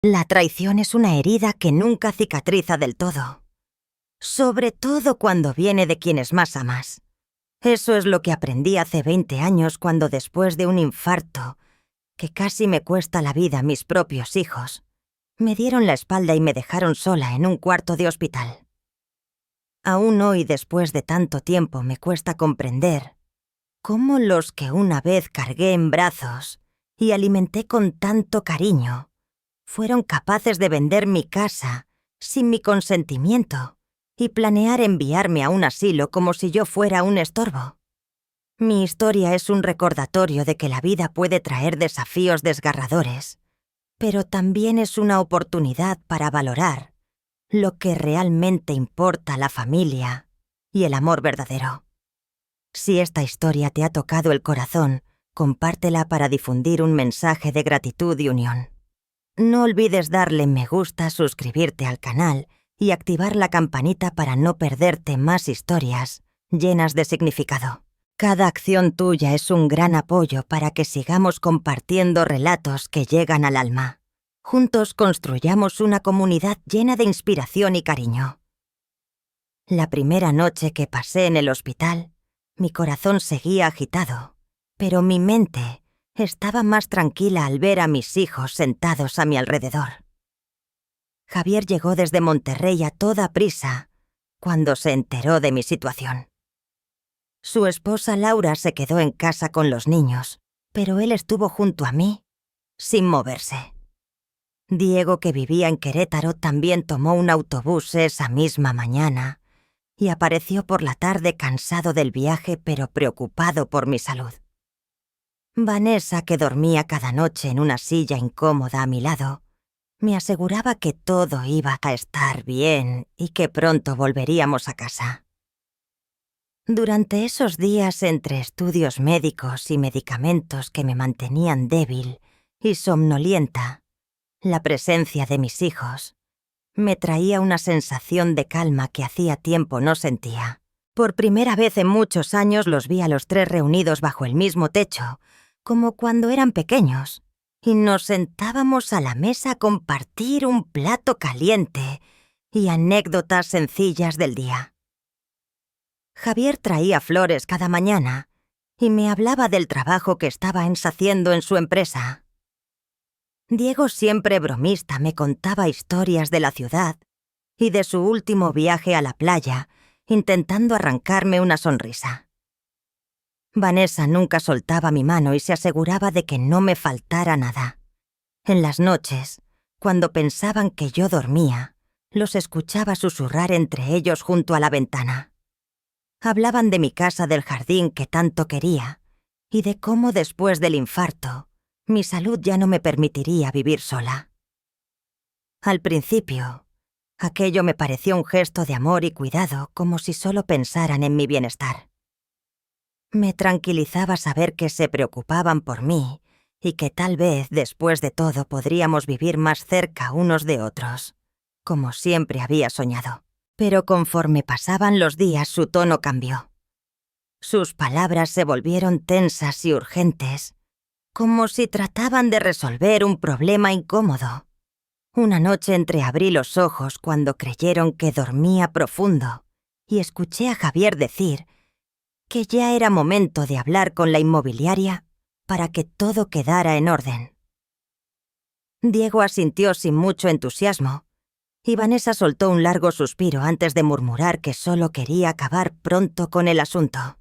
La traición es una herida que nunca cicatriza del todo, sobre todo cuando viene de quienes más amas. Eso es lo que aprendí hace 20 años cuando, después de un infarto que casi me cuesta la vida, mis propios hijos me dieron la espalda y me dejaron sola en un cuarto de hospital. Aún hoy, después de tanto tiempo, me cuesta comprender cómo los que una vez cargué en brazos y alimenté con tanto cariño fueron capaces de vender mi casa sin mi consentimiento y planear enviarme a un asilo como si yo fuera un estorbo. Mi historia es un recordatorio de que la vida puede traer desafíos desgarradores, pero también es una oportunidad para valorar lo que realmente importa: la familia y el amor verdadero. Si esta historia te ha tocado el corazón, compártela para difundir un mensaje de gratitud y unión. No olvides darle me gusta, suscribirte al canal y activar la campanita para no perderte más historias llenas de significado. Cada acción tuya es un gran apoyo para que sigamos compartiendo relatos que llegan al alma. Juntos construyamos una comunidad llena de inspiración y cariño. La primera noche que pasé en el hospital, mi corazón seguía agitado, pero mi mente estaba más tranquila al ver a mis hijos sentados a mi alrededor. Javier llegó desde Monterrey a toda prisa cuando se enteró de mi situación. Su esposa Laura se quedó en casa con los niños, pero él estuvo junto a mí, sin moverse. Diego, que vivía en Querétaro, también tomó un autobús esa misma mañana y apareció por la tarde cansado del viaje, pero preocupado por mi salud. Vanessa, que dormía cada noche en una silla incómoda a mi lado, me aseguraba que todo iba a estar bien y que pronto volveríamos a casa. Durante esos días, entre estudios médicos y medicamentos que me mantenían débil y somnolienta, la presencia de mis hijos me traía una sensación de calma que hacía tiempo no sentía. Por primera vez en muchos años los vi a los tres reunidos bajo el mismo techo, como cuando eran pequeños, y nos sentábamos a la mesa a compartir un plato caliente y anécdotas sencillas del día. Javier traía flores cada mañana y me hablaba del trabajo que estaba haciendo en su empresa. Diego, siempre bromista, me contaba historias de la ciudad y de su último viaje a la playa, intentando arrancarme una sonrisa. Vanessa nunca soltaba mi mano y se aseguraba de que no me faltara nada. En las noches, cuando pensaban que yo dormía, los escuchaba susurrar entre ellos junto a la ventana. Hablaban de mi casa, del jardín que tanto quería, y de cómo después del infarto, mi salud ya no me permitiría vivir sola. Al principio, aquello me pareció un gesto de amor y cuidado, como si solo pensaran en mi bienestar. Me tranquilizaba saber que se preocupaban por mí y que tal vez, después de todo, podríamos vivir más cerca unos de otros, como siempre había soñado. Pero conforme pasaban los días, su tono cambió. Sus palabras se volvieron tensas y urgentes, como si trataban de resolver un problema incómodo. Una noche entreabrí los ojos cuando creyeron que dormía profundo y escuché a Javier decir que ya era momento de hablar con la inmobiliaria para que todo quedara en orden. Diego asintió sin mucho entusiasmo, y Vanessa soltó un largo suspiro antes de murmurar que solo quería acabar pronto con el asunto.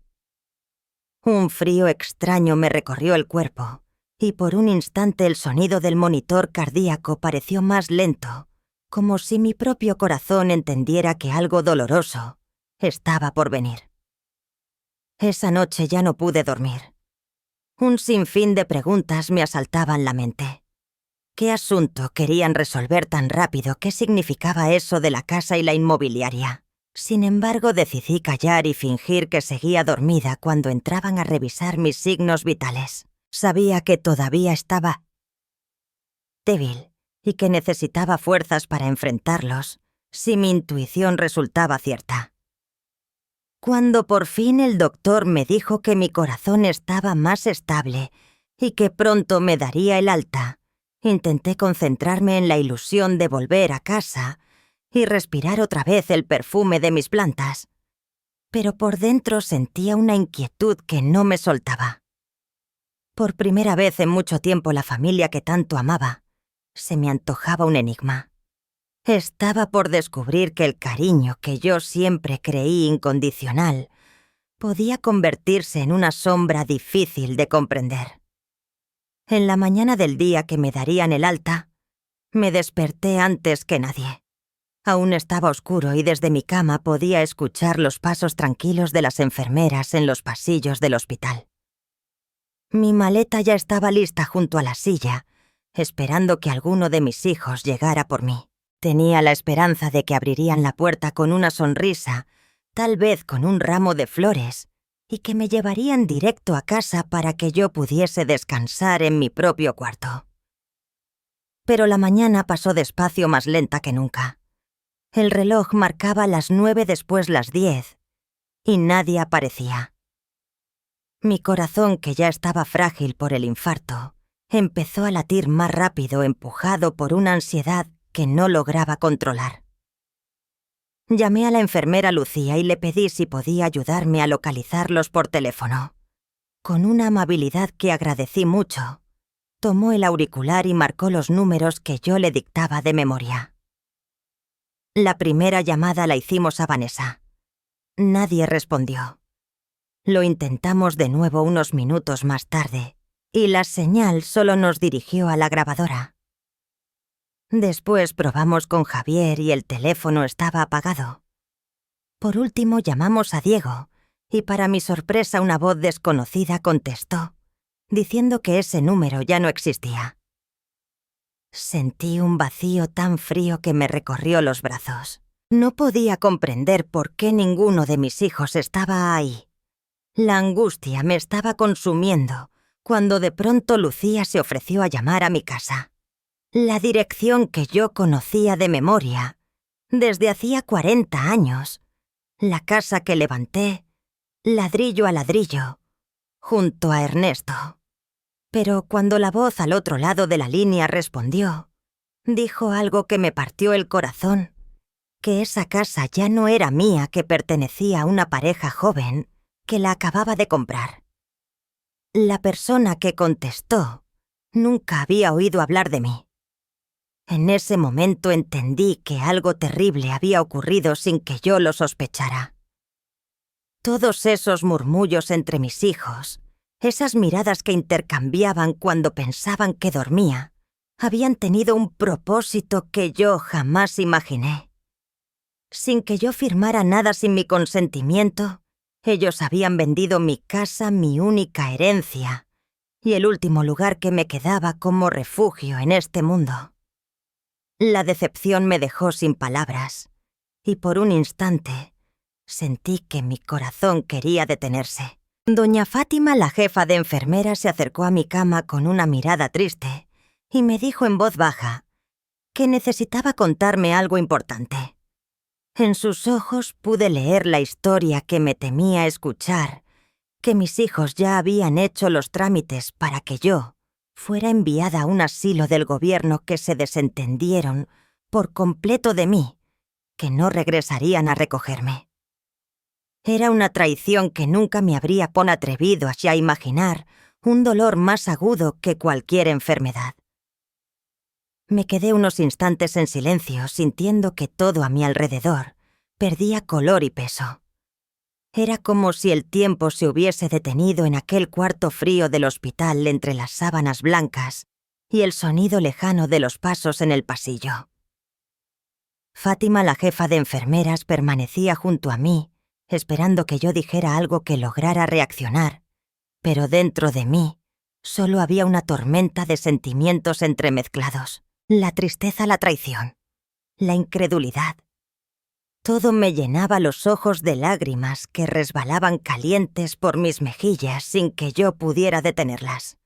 Un frío extraño me recorrió el cuerpo, y por un instante el sonido del monitor cardíaco pareció más lento, como si mi propio corazón entendiera que algo doloroso estaba por venir. Esa noche ya no pude dormir. Un sinfín de preguntas me asaltaban la mente. ¿Qué asunto querían resolver tan rápido? ¿Qué significaba eso de la casa y la inmobiliaria? Sin embargo, decidí callar y fingir que seguía dormida cuando entraban a revisar mis signos vitales. Sabía que todavía estaba débil y que necesitaba fuerzas para enfrentarlos, si mi intuición resultaba cierta. Cuando por fin el doctor me dijo que mi corazón estaba más estable y que pronto me daría el alta, Intenté concentrarme en la ilusión de volver a casa y respirar otra vez el perfume de mis plantas, pero por dentro sentía una inquietud que no me soltaba. Por primera vez en mucho tiempo la familia que tanto amaba se me antojaba un enigma. Estaba por descubrir que el cariño que yo siempre creí incondicional podía convertirse en una sombra difícil de comprender. En la mañana del día que me darían el alta, me desperté antes que nadie. Aún estaba oscuro y desde mi cama podía escuchar los pasos tranquilos de las enfermeras en los pasillos del hospital. Mi maleta ya estaba lista junto a la silla, esperando que alguno de mis hijos llegara por mí. Tenía la esperanza de que abrirían la puerta con una sonrisa, tal vez con un ramo de flores, y que me llevarían directo a casa para que yo pudiese descansar en mi propio cuarto. Pero la mañana pasó despacio, más lenta que nunca. El reloj marcaba las 9 después las 10, y nadie aparecía. Mi corazón, que ya estaba frágil por el infarto, empezó a latir más rápido, empujado por una ansiedad que no lograba controlar. Llamé a la enfermera Lucía y le pedí si podía ayudarme a localizarlos por teléfono. Con una amabilidad que agradecí mucho, tomó el auricular y marcó los números que yo le dictaba de memoria. La primera llamada la hicimos a Vanessa. Nadie respondió. Lo intentamos de nuevo unos minutos más tarde, y la señal solo nos dirigió a la grabadora. Después probamos con Javier y el teléfono estaba apagado. Por último llamamos a Diego, y para mi sorpresa una voz desconocida contestó, diciendo que ese número ya no existía. Sentí un vacío tan frío que me recorrió los brazos. No podía comprender por qué ninguno de mis hijos estaba ahí. La angustia me estaba consumiendo cuando de pronto Lucía se ofreció a llamar a mi casa. La dirección que yo conocía de memoria desde hacía 40 años. La casa que levanté, ladrillo a ladrillo, junto a Ernesto. Pero cuando la voz al otro lado de la línea respondió, dijo algo que me partió el corazón, que esa casa ya no era mía, que pertenecía a una pareja joven que la acababa de comprar. La persona que contestó nunca había oído hablar de mí. En ese momento entendí que algo terrible había ocurrido sin que yo lo sospechara. Todos esos murmullos entre mis hijos, esas miradas que intercambiaban cuando pensaban que dormía, habían tenido un propósito que yo jamás imaginé. Sin que yo firmara nada sin mi consentimiento, ellos habían vendido mi casa, mi única herencia, y el último lugar que me quedaba como refugio en este mundo. La decepción me dejó sin palabras, y por un instante sentí que mi corazón quería detenerse. Doña Fátima, la jefa de enfermeras, se acercó a mi cama con una mirada triste y me dijo en voz baja que necesitaba contarme algo importante. En sus ojos pude leer la historia que me temía escuchar, que mis hijos ya habían hecho los trámites para que yo fuera enviada a un asilo del gobierno, que se desentendieron por completo de mí, que no regresarían a recogerme. Era una traición que nunca me habría atrevido a imaginar, un dolor más agudo que cualquier enfermedad. Me quedé unos instantes en silencio, sintiendo que todo a mi alrededor perdía color y peso. Era como si el tiempo se hubiese detenido en aquel cuarto frío del hospital, entre las sábanas blancas y el sonido lejano de los pasos en el pasillo. Fátima, la jefa de enfermeras, permanecía junto a mí, esperando que yo dijera algo que lograra reaccionar, pero dentro de mí solo había una tormenta de sentimientos entremezclados: la tristeza, la traición, la incredulidad. Todo me llenaba los ojos de lágrimas que resbalaban calientes por mis mejillas sin que yo pudiera detenerlas.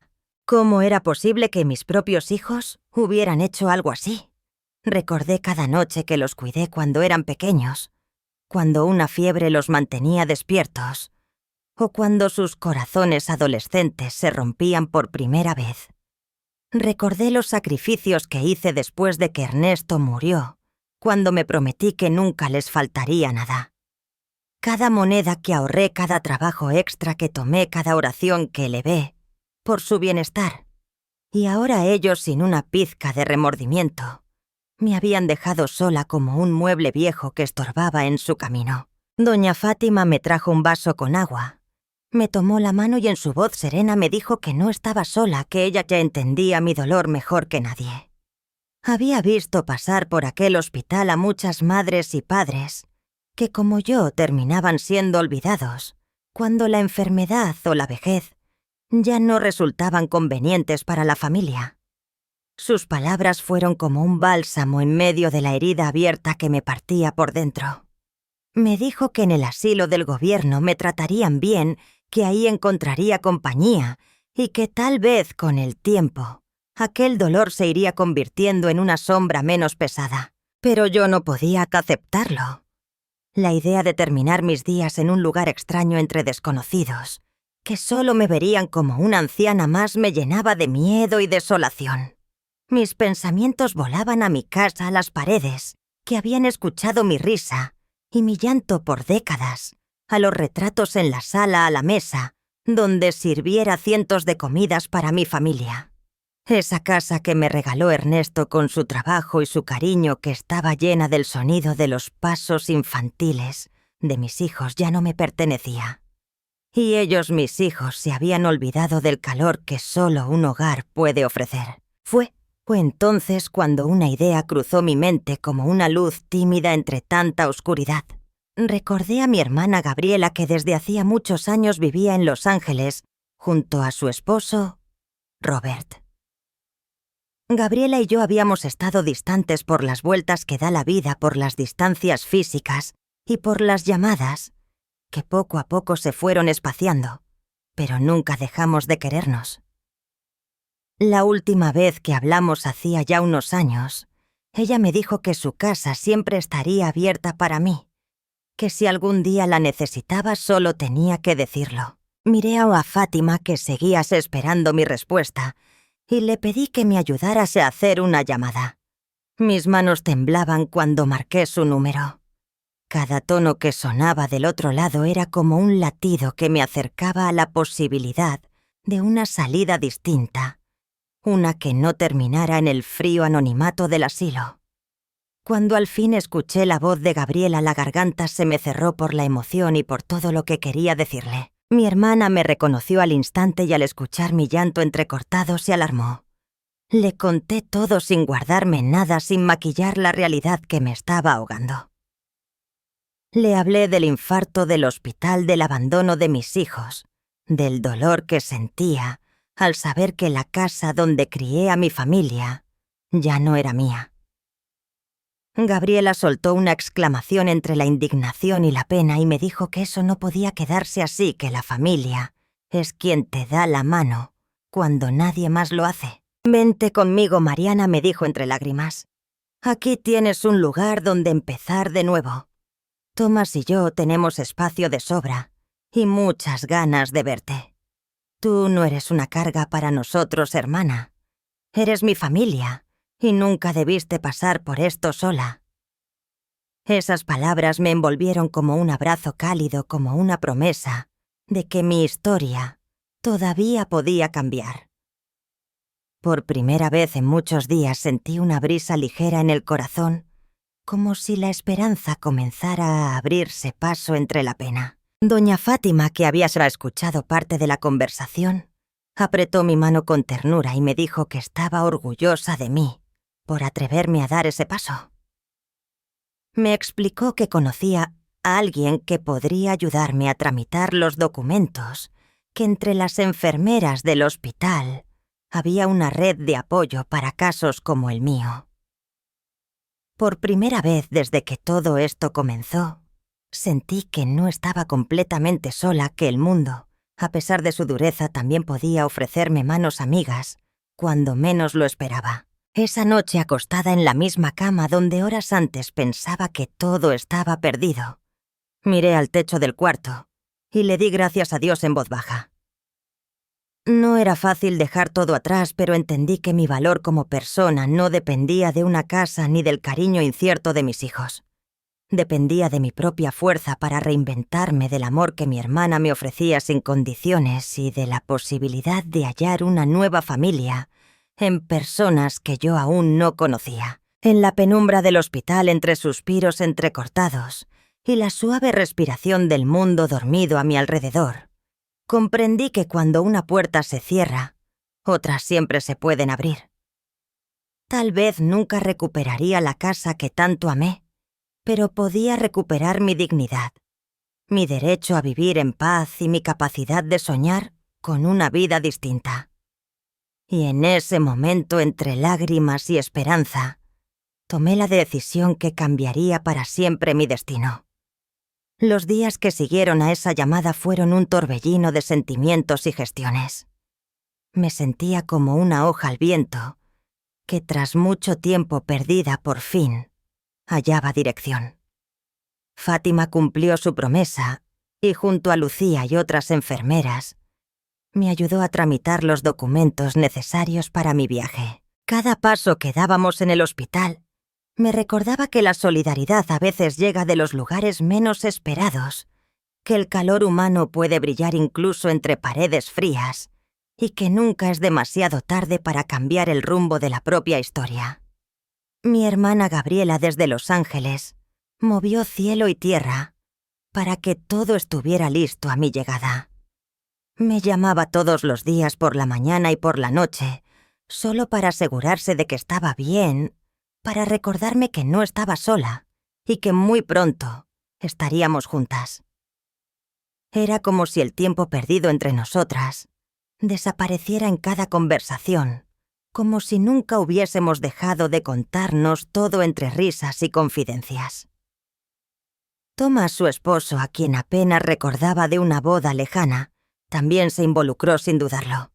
¿Cómo era posible que mis propios hijos hubieran hecho algo así? Recordé cada noche que los cuidé cuando eran pequeños, cuando una fiebre los mantenía despiertos, o cuando sus corazones adolescentes se rompían por primera vez. Recordé los sacrificios que hice después de que Ernesto murió, cuando me prometí que nunca les faltaría nada. Cada moneda que ahorré, cada trabajo extra que tomé, cada oración que elevé, por su bienestar. Y ahora ellos, sin una pizca de remordimiento, me habían dejado sola como un mueble viejo que estorbaba en su camino. Doña Fátima me trajo un vaso con agua. Me tomó la mano y en su voz serena me dijo que no estaba sola, que ella ya entendía mi dolor mejor que nadie. Había visto pasar por aquel hospital a muchas madres y padres que, como yo, terminaban siendo olvidados cuando la enfermedad o la vejez ya no resultaban convenientes para la familia. Sus palabras fueron como un bálsamo en medio de la herida abierta que me partía por dentro. Me dijo que en el asilo del gobierno me tratarían bien, que ahí encontraría compañía y que tal vez con el tiempo aquel dolor se iría convirtiendo en una sombra menos pesada. Pero yo no podía aceptarlo. La idea de terminar mis días en un lugar extraño entre desconocidos, que solo me verían como una anciana más, me llenaba de miedo y desolación. Mis pensamientos volaban a mi casa, a las paredes, que habían escuchado mi risa y mi llanto por décadas, a los retratos en la sala, a la mesa, donde sirviera cientos de comidas para mi familia. Esa casa que me regaló Ernesto con su trabajo y su cariño, que estaba llena del sonido de los pasos infantiles de mis hijos, ya no me pertenecía. Y ellos, mis hijos, se habían olvidado del calor que solo un hogar puede ofrecer. Fue entonces cuando una idea cruzó mi mente como una luz tímida entre tanta oscuridad. Recordé a mi hermana Gabriela, que desde hacía muchos años vivía en Los Ángeles junto a su esposo, Robert. Gabriela y yo habíamos estado distantes por las vueltas que da la vida, por las distancias físicas y por las llamadas, que poco a poco se fueron espaciando, pero nunca dejamos de querernos. La última vez que hablamos hacía ya unos años, ella me dijo que su casa siempre estaría abierta para mí, que si algún día la necesitaba solo tenía que decirlo. Miré a Fátima, que seguías esperando mi respuesta, y le pedí que me ayudaras a hacer una llamada. Mis manos temblaban cuando marqué su número. Cada tono que sonaba del otro lado era como un latido que me acercaba a la posibilidad de una salida distinta, una que no terminara en el frío anonimato del asilo. Cuando al fin escuché la voz de Gabriela, la garganta se me cerró por la emoción y por todo lo que quería decirle. Mi hermana me reconoció al instante y al escuchar mi llanto entrecortado se alarmó. Le conté todo sin guardarme nada, sin maquillar la realidad que me estaba ahogando. Le hablé del infarto, del hospital, del abandono de mis hijos, del dolor que sentía al saber que la casa donde crié a mi familia ya no era mía. Gabriela soltó una exclamación entre la indignación y la pena y me dijo que eso no podía quedarse así, que la familia es quien te da la mano cuando nadie más lo hace. «Vente conmigo, Mariana», me dijo entre lágrimas. «Aquí tienes un lugar donde empezar de nuevo. Tomás y yo tenemos espacio de sobra y muchas ganas de verte. Tú no eres una carga para nosotros, hermana. Eres mi familia y nunca debiste pasar por esto sola». Esas palabras me envolvieron como un abrazo cálido, como una promesa de que mi historia todavía podía cambiar. Por primera vez en muchos días sentí una brisa ligera en el corazón, como si la esperanza comenzara a abrirse paso entre la pena. Doña Fátima, que había escuchado parte de la conversación, apretó mi mano con ternura y me dijo que estaba orgullosa de mí por atreverme a dar ese paso. Me explicó que conocía a alguien que podría ayudarme a tramitar los documentos, que entre las enfermeras del hospital había una red de apoyo para casos como el mío. Por primera vez desde que todo esto comenzó, sentí que no estaba completamente sola, que el mundo, a pesar de su dureza, también podía ofrecerme manos amigas cuando menos lo esperaba. Esa noche, acostada en la misma cama donde horas antes pensaba que todo estaba perdido, miré al techo del cuarto y le di gracias a Dios en voz baja. No era fácil dejar todo atrás, pero entendí que mi valor como persona no dependía de una casa ni del cariño incierto de mis hijos. Dependía de mi propia fuerza para reinventarme, del amor que mi hermana me ofrecía sin condiciones y de la posibilidad de hallar una nueva familia en personas que yo aún no conocía. En la penumbra del hospital, entre suspiros entrecortados y la suave respiración del mundo dormido a mi alrededor, comprendí que cuando una puerta se cierra, otras siempre se pueden abrir. Tal vez nunca recuperaría la casa que tanto amé, pero podía recuperar mi dignidad, mi derecho a vivir en paz y mi capacidad de soñar con una vida distinta. Y en ese momento, entre lágrimas y esperanza, tomé la decisión que cambiaría para siempre mi destino. Los días que siguieron a esa llamada fueron un torbellino de sentimientos y gestiones. Me sentía como una hoja al viento, que tras mucho tiempo perdida por fin, hallaba dirección. Fátima cumplió su promesa y junto a Lucía y otras enfermeras, me ayudó a tramitar los documentos necesarios para mi viaje. Cada paso que dábamos en el hospital me recordaba que la solidaridad a veces llega de los lugares menos esperados, que el calor humano puede brillar incluso entre paredes frías y que nunca es demasiado tarde para cambiar el rumbo de la propia historia. Mi hermana Gabriela desde Los Ángeles movió cielo y tierra para que todo estuviera listo a mi llegada. Me llamaba todos los días por la mañana y por la noche, solo para asegurarse de que estaba bien, para recordarme que no estaba sola y que muy pronto estaríamos juntas. Era como si el tiempo perdido entre nosotras desapareciera en cada conversación, como si nunca hubiésemos dejado de contarnos todo entre risas y confidencias. Tomás, su esposo, a quien apenas recordaba de una boda lejana, también se involucró sin dudarlo.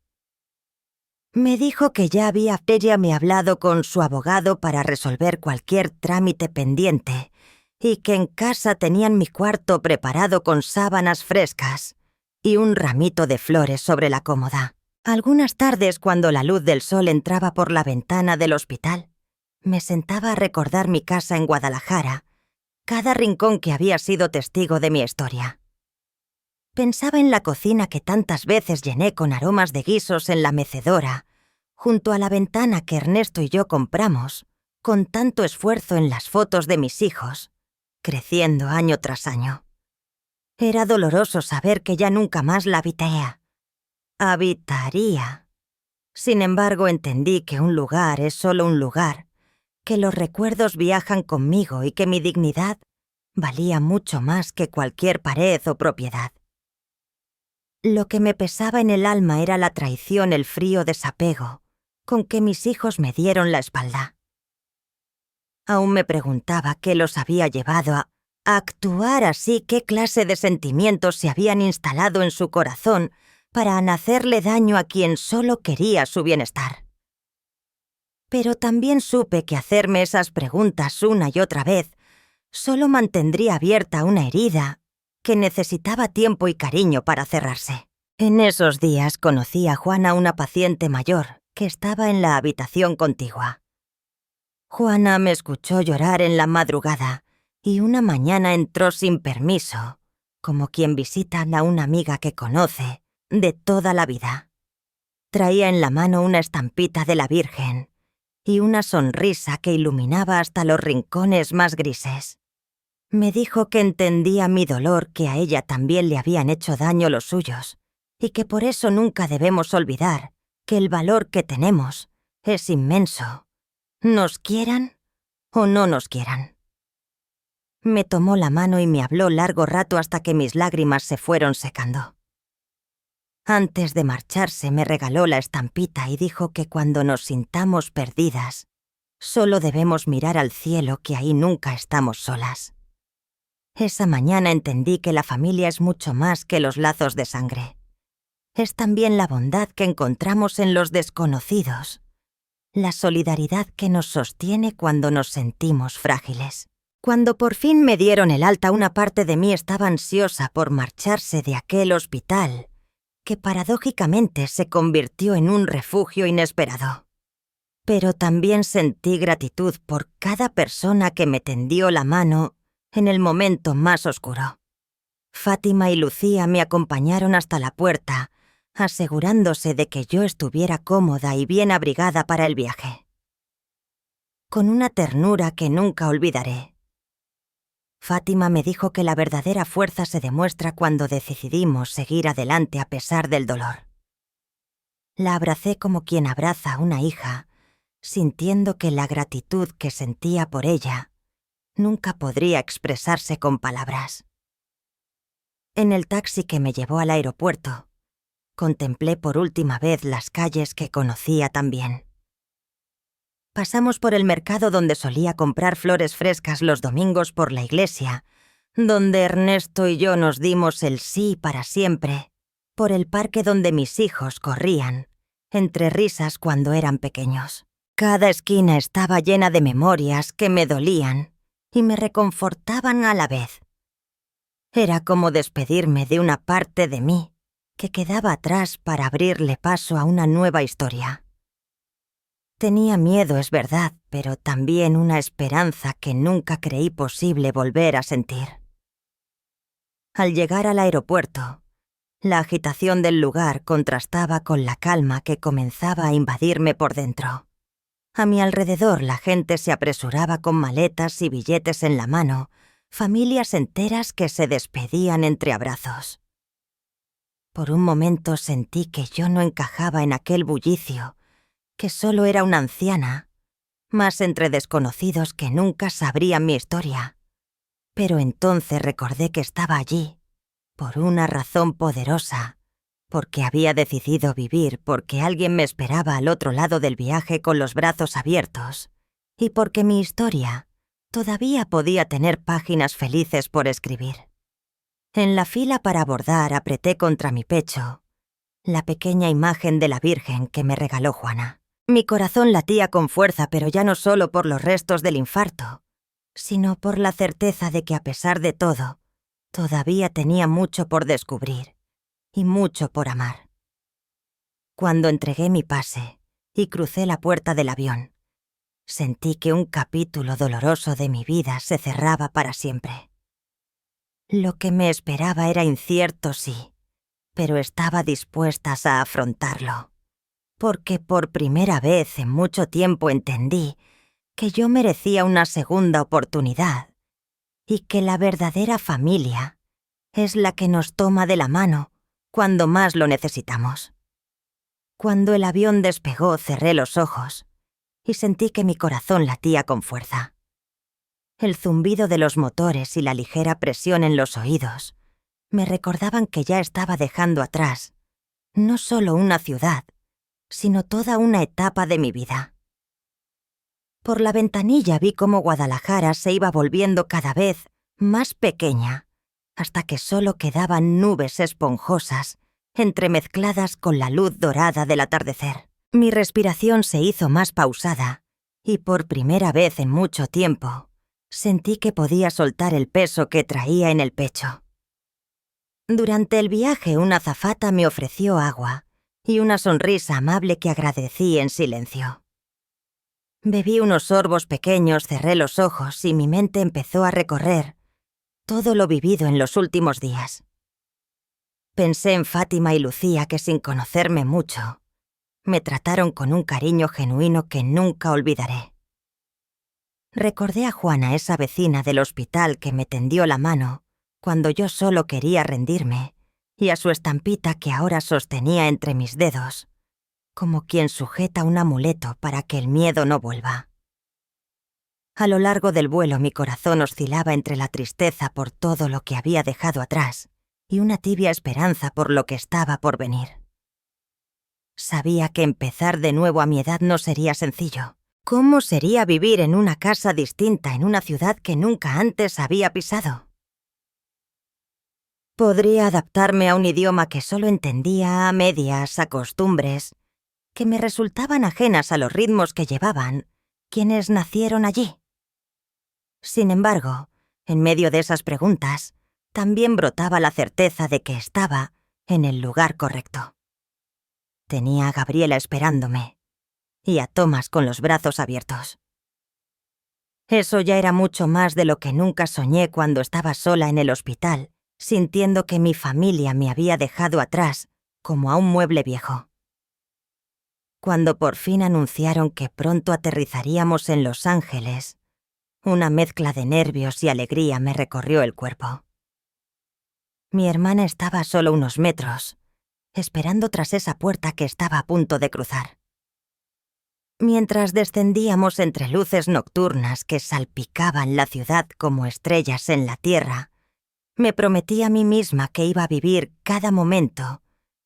Me dijo que ella me hablado con su abogado para resolver cualquier trámite pendiente y que en casa tenían mi cuarto preparado con sábanas frescas y un ramito de flores sobre la cómoda. Algunas tardes, cuando la luz del sol entraba por la ventana del hospital, me sentaba a recordar mi casa en Guadalajara, cada rincón que había sido testigo de mi historia. Pensaba en la cocina que tantas veces llené con aromas de guisos en la mecedora, junto a la ventana que Ernesto y yo compramos, con tanto esfuerzo en las fotos de mis hijos, creciendo año tras año. Era doloroso saber que ya nunca más la habitaría. Sin embargo, entendí que un lugar es solo un lugar, que los recuerdos viajan conmigo y que mi dignidad valía mucho más que cualquier pared o propiedad. Lo que me pesaba en el alma era la traición, el frío desapego con que mis hijos me dieron la espalda. Aún me preguntaba qué los había llevado a actuar así, qué clase de sentimientos se habían instalado en su corazón para hacerle daño a quien solo quería su bienestar. Pero también supe que hacerme esas preguntas una y otra vez solo mantendría abierta una herida que necesitaba tiempo y cariño para cerrarse. En esos días conocí a Juana, una paciente mayor, que estaba en la habitación contigua. Juana me escuchó llorar en la madrugada y una mañana entró sin permiso, como quien visita a una amiga que conoce de toda la vida. Traía en la mano una estampita de la Virgen y una sonrisa que iluminaba hasta los rincones más grises. Me dijo que entendía mi dolor, que a ella también le habían hecho daño los suyos, y que por eso nunca debemos olvidar que el valor que tenemos es inmenso, nos quieran o no nos quieran. Me tomó la mano y me habló largo rato hasta que mis lágrimas se fueron secando. Antes de marcharse me regaló la estampita y dijo que cuando nos sintamos perdidas, solo debemos mirar al cielo, que ahí nunca estamos solas. Esa mañana entendí que la familia es mucho más que los lazos de sangre. Es también la bondad que encontramos en los desconocidos, la solidaridad que nos sostiene cuando nos sentimos frágiles. Cuando por fin me dieron el alta, una parte de mí estaba ansiosa por marcharse de aquel hospital que paradójicamente se convirtió en un refugio inesperado. Pero también sentí gratitud por cada persona que me tendió la mano en el momento más oscuro. Fátima y Lucía me acompañaron hasta la puerta, asegurándose de que yo estuviera cómoda y bien abrigada para el viaje. Con una ternura que nunca olvidaré, Fátima me dijo que la verdadera fuerza se demuestra cuando decidimos seguir adelante a pesar del dolor. La abracé como quien abraza a una hija, sintiendo que la gratitud que sentía por ella nunca podría expresarse con palabras. En el taxi que me llevó al aeropuerto, contemplé por última vez las calles que conocía tan bien. Pasamos por el mercado donde solía comprar flores frescas los domingos por la iglesia, donde Ernesto y yo nos dimos el sí para siempre, por el parque donde mis hijos corrían, entre risas cuando eran pequeños. Cada esquina estaba llena de memorias que me dolían y me reconfortaban a la vez. Era como despedirme de una parte de mí que quedaba atrás para abrirle paso a una nueva historia. Tenía miedo, es verdad, pero también una esperanza que nunca creí posible volver a sentir. Al llegar al aeropuerto, la agitación del lugar contrastaba con la calma que comenzaba a invadirme por dentro. A mi alrededor la gente se apresuraba con maletas y billetes en la mano, familias enteras que se despedían entre abrazos. Por un momento sentí que yo no encajaba en aquel bullicio, que solo era una anciana, más entre desconocidos que nunca sabrían mi historia. Pero entonces recordé que estaba allí, por una razón poderosa, porque había decidido vivir, porque alguien me esperaba al otro lado del viaje con los brazos abiertos, y porque mi historia todavía podía tener páginas felices por escribir. En la fila para abordar apreté contra mi pecho la pequeña imagen de la Virgen que me regaló Juana. Mi corazón latía con fuerza, pero ya no solo por los restos del infarto, sino por la certeza de que a pesar de todo, todavía tenía mucho por descubrir y mucho por amar. Cuando entregué mi pase y crucé la puerta del avión, sentí que un capítulo doloroso de mi vida se cerraba para siempre. Lo que me esperaba era incierto, sí, pero estaba dispuesta a afrontarlo. Porque por primera vez en mucho tiempo entendí que yo merecía una segunda oportunidad y que la verdadera familia es la que nos toma de la mano cuando más lo necesitamos. Cuando el avión despegó, cerré los ojos y sentí que mi corazón latía con fuerza. El zumbido de los motores y la ligera presión en los oídos me recordaban que ya estaba dejando atrás no solo una ciudad, sino toda una etapa de mi vida. Por la ventanilla vi cómo Guadalajara se iba volviendo cada vez más pequeña, hasta que solo quedaban nubes esponjosas, entremezcladas con la luz dorada del atardecer. Mi respiración se hizo más pausada, y por primera vez en mucho tiempo, sentí que podía soltar el peso que traía en el pecho. Durante el viaje, una azafata me ofreció agua y una sonrisa amable que agradecí en silencio. Bebí unos sorbos pequeños, cerré los ojos y mi mente empezó a recorrer todo lo vivido en los últimos días. Pensé en Fátima y Lucía que sin conocerme mucho, me trataron con un cariño genuino que nunca olvidaré. Recordé a Juana, esa vecina del hospital que me tendió la mano cuando yo solo quería rendirme, y a su estampita que ahora sostenía entre mis dedos, como quien sujeta un amuleto para que el miedo no vuelva. A lo largo del vuelo mi corazón oscilaba entre la tristeza por todo lo que había dejado atrás y una tibia esperanza por lo que estaba por venir. Sabía que empezar de nuevo a mi edad no sería sencillo. ¿Cómo sería vivir en una casa distinta en una ciudad que nunca antes había pisado? Podría adaptarme a un idioma que solo entendía a medias, a costumbres que me resultaban ajenas a los ritmos que llevaban quienes nacieron allí. Sin embargo, en medio de esas preguntas, también brotaba la certeza de que estaba en el lugar correcto. Tenía a Gabriela esperándome y a Thomas con los brazos abiertos. Eso ya era mucho más de lo que nunca soñé cuando estaba sola en el hospital, sintiendo que mi familia me había dejado atrás como a un mueble viejo. Cuando por fin anunciaron que pronto aterrizaríamos en Los Ángeles, una mezcla de nervios y alegría me recorrió el cuerpo. Mi hermana estaba a solo unos metros, esperando tras esa puerta que estaba a punto de cruzar. Mientras descendíamos entre luces nocturnas que salpicaban la ciudad como estrellas en la tierra, me prometí a mí misma que iba a vivir cada momento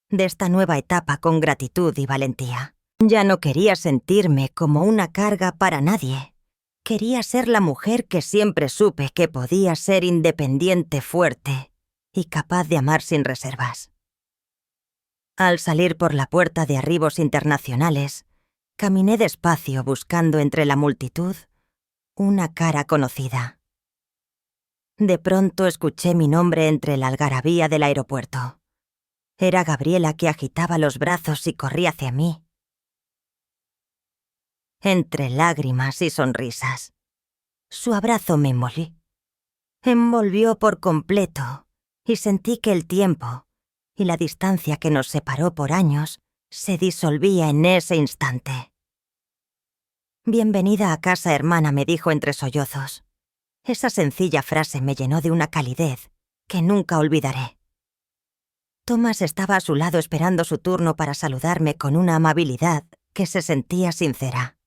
de esta nueva etapa con gratitud y valentía. Ya no quería sentirme como una carga para nadie. Quería ser la mujer que siempre supe que podía ser independiente, fuerte y capaz de amar sin reservas. Al salir por la puerta de arribos internacionales, caminé despacio buscando entre la multitud una cara conocida. De pronto escuché mi nombre entre la algarabía del aeropuerto. Era Gabriela, que agitaba los brazos y corría hacia mí. Entre lágrimas y sonrisas, su abrazo me envolvió por completo y sentí que el tiempo y la distancia que nos separó por años se disolvía en ese instante. «Bienvenida a casa, hermana», me dijo entre sollozos. Esa sencilla frase me llenó de una calidez que nunca olvidaré. Thomas estaba a su lado esperando su turno para saludarme con una amabilidad que se sentía sincera.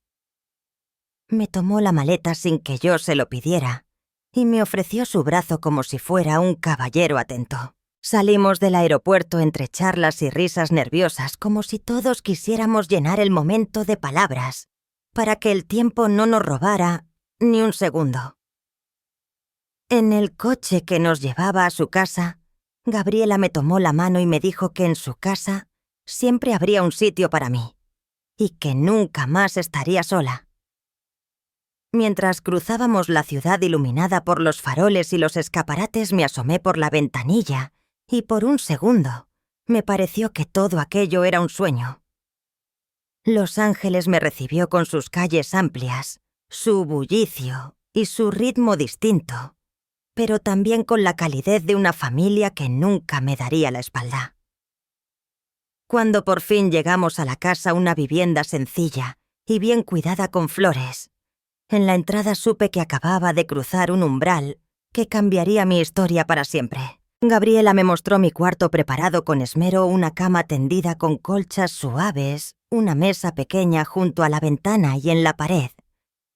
Me tomó la maleta sin que yo se lo pidiera y me ofreció su brazo como si fuera un caballero atento. Salimos del aeropuerto entre charlas y risas nerviosas, como si todos quisiéramos llenar el momento de palabras, para que el tiempo no nos robara ni un segundo. En el coche que nos llevaba a su casa, Gabriela me tomó la mano y me dijo que en su casa siempre habría un sitio para mí, y que nunca más estaría sola. Mientras cruzábamos la ciudad iluminada por los faroles y los escaparates, me asomé por la ventanilla y por un segundo me pareció que todo aquello era un sueño. Los Ángeles me recibió con sus calles amplias, su bullicio y su ritmo distinto, pero también con la calidez de una familia que nunca me daría la espalda. Cuando por fin llegamos a la casa, una vivienda sencilla y bien cuidada con flores, en la entrada supe que acababa de cruzar un umbral que cambiaría mi historia para siempre. Gabriela me mostró mi cuarto preparado con esmero, una cama tendida con colchas suaves, una mesa pequeña junto a la ventana y en la pared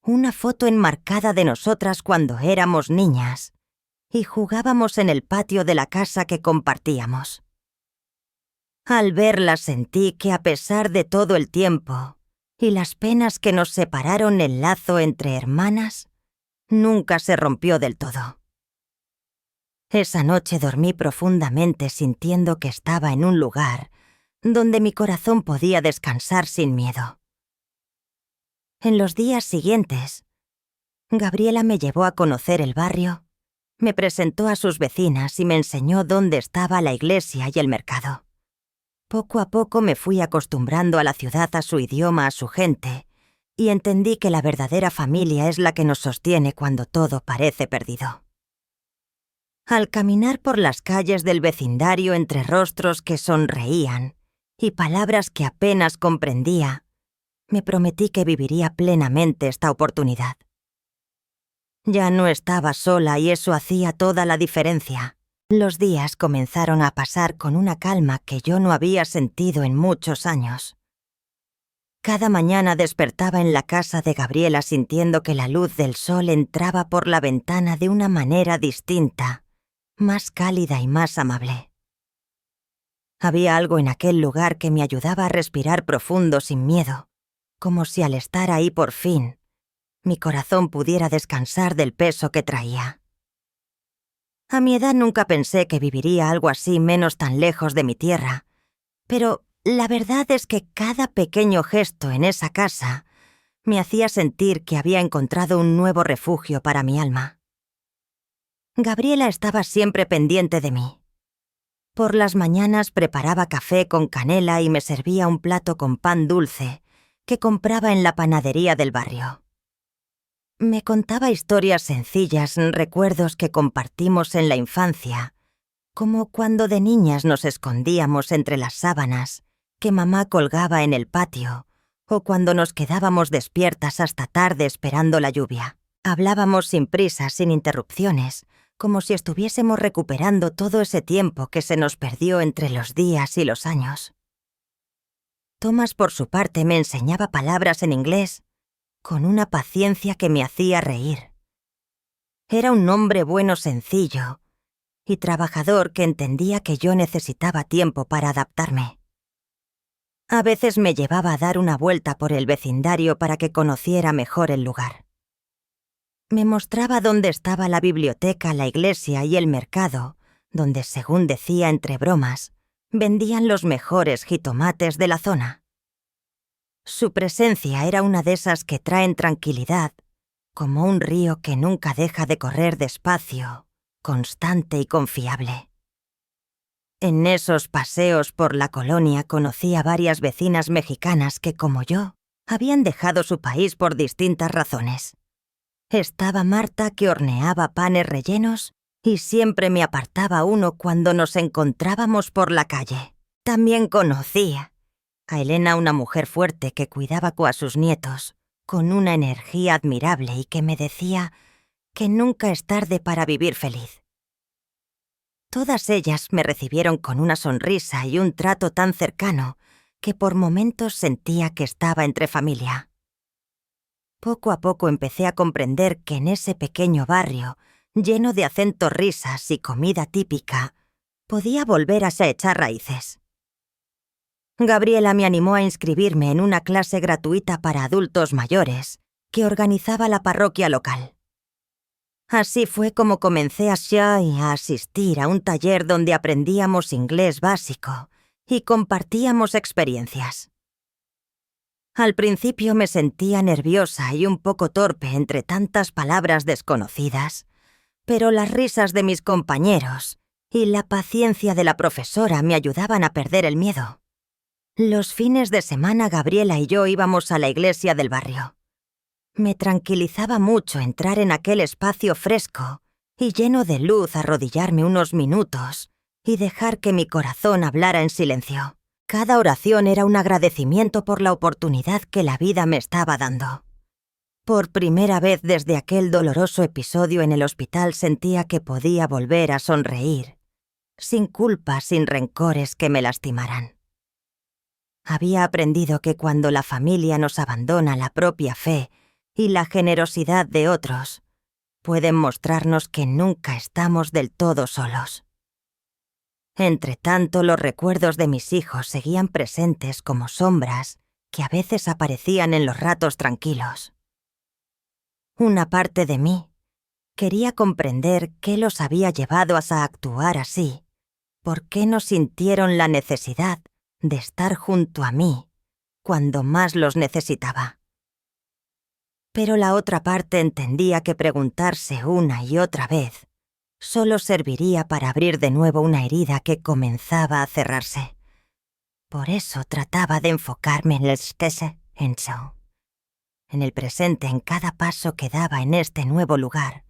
una foto enmarcada de nosotras cuando éramos niñas y jugábamos en el patio de la casa que compartíamos. Al verla sentí que, a pesar de todo el tiempo y las penas que nos separaron, el lazo entre hermanas nunca se rompió del todo. Esa noche dormí profundamente, sintiendo que estaba en un lugar donde mi corazón podía descansar sin miedo. En los días siguientes, Gabriela me llevó a conocer el barrio, me presentó a sus vecinas y me enseñó dónde estaba la iglesia y el mercado. Poco a poco me fui acostumbrando a la ciudad, a su idioma, a su gente, y entendí que la verdadera familia es la que nos sostiene cuando todo parece perdido. Al caminar por las calles del vecindario entre rostros que sonreían y palabras que apenas comprendía, me prometí que viviría plenamente esta oportunidad. Ya no estaba sola y eso hacía toda la diferencia. Los días comenzaron a pasar con una calma que yo no había sentido en muchos años. Cada mañana despertaba en la casa de Gabriela sintiendo que la luz del sol entraba por la ventana de una manera distinta, más cálida y más amable. Había algo en aquel lugar que me ayudaba a respirar profundo sin miedo, como si al estar ahí por fin, mi corazón pudiera descansar del peso que traía. A mi edad nunca pensé que viviría algo así, menos tan lejos de mi tierra, pero la verdad es que cada pequeño gesto en esa casa me hacía sentir que había encontrado un nuevo refugio para mi alma. Gabriela estaba siempre pendiente de mí. Por las mañanas preparaba café con canela y me servía un plato con pan dulce que compraba en la panadería del barrio. Me contaba historias sencillas, recuerdos que compartimos en la infancia, como cuando de niñas nos escondíamos entre las sábanas que mamá colgaba en el patio, o cuando nos quedábamos despiertas hasta tarde esperando la lluvia. Hablábamos sin prisa, sin interrupciones, como si estuviésemos recuperando todo ese tiempo que se nos perdió entre los días y los años. Thomas, por su parte, me enseñaba palabras en inglés con una paciencia que me hacía reír. Era un hombre bueno, sencillo y trabajador que entendía que yo necesitaba tiempo para adaptarme. A veces me llevaba a dar una vuelta por el vecindario para que conociera mejor el lugar. Me mostraba dónde estaba la biblioteca, la iglesia y el mercado, donde, según decía entre bromas, vendían los mejores jitomates de la zona. Su presencia era una de esas que traen tranquilidad, como un río que nunca deja de correr despacio, constante y confiable. En esos paseos por la colonia conocí a varias vecinas mexicanas que, como yo, habían dejado su país por distintas razones. Estaba Marta, que horneaba panes rellenos y siempre me apartaba uno cuando nos encontrábamos por la calle. También conocía a Elena, una mujer fuerte que cuidaba a sus nietos, con una energía admirable y que me decía que nunca es tarde para vivir feliz. Todas ellas me recibieron con una sonrisa y un trato tan cercano que por momentos sentía que estaba entre familia. Poco a poco empecé a comprender que en ese pequeño barrio, lleno de acentos, risas y comida típica, podía volver a echar raíces. Gabriela me animó a inscribirme en una clase gratuita para adultos mayores que organizaba la parroquia local. Así fue como comencé a asistir a un taller donde aprendíamos inglés básico y compartíamos experiencias. Al principio me sentía nerviosa y un poco torpe entre tantas palabras desconocidas, pero las risas de mis compañeros y la paciencia de la profesora me ayudaban a perder el miedo. Los fines de semana Gabriela y yo íbamos a la iglesia del barrio. Me tranquilizaba mucho entrar en aquel espacio fresco y lleno de luz, arrodillarme unos minutos y dejar que mi corazón hablara en silencio. Cada oración era un agradecimiento por la oportunidad que la vida me estaba dando. Por primera vez desde aquel doloroso episodio en el hospital sentía que podía volver a sonreír, sin culpa, sin rencores que me lastimaran. Había aprendido que cuando la familia nos abandona la propia fe y la generosidad de otros, pueden mostrarnos que nunca estamos del todo solos. Entretanto, los recuerdos de mis hijos seguían presentes como sombras que a veces aparecían en los ratos tranquilos. Una parte de mí quería comprender qué los había llevado a actuar así, por qué no sintieron la necesidad de estar junto a mí cuando más los necesitaba. Pero la otra parte entendía que preguntarse una y otra vez solo serviría para abrir de nuevo una herida que comenzaba a cerrarse. Por eso trataba de enfocarme en el presente, en cada paso que daba en este nuevo lugar,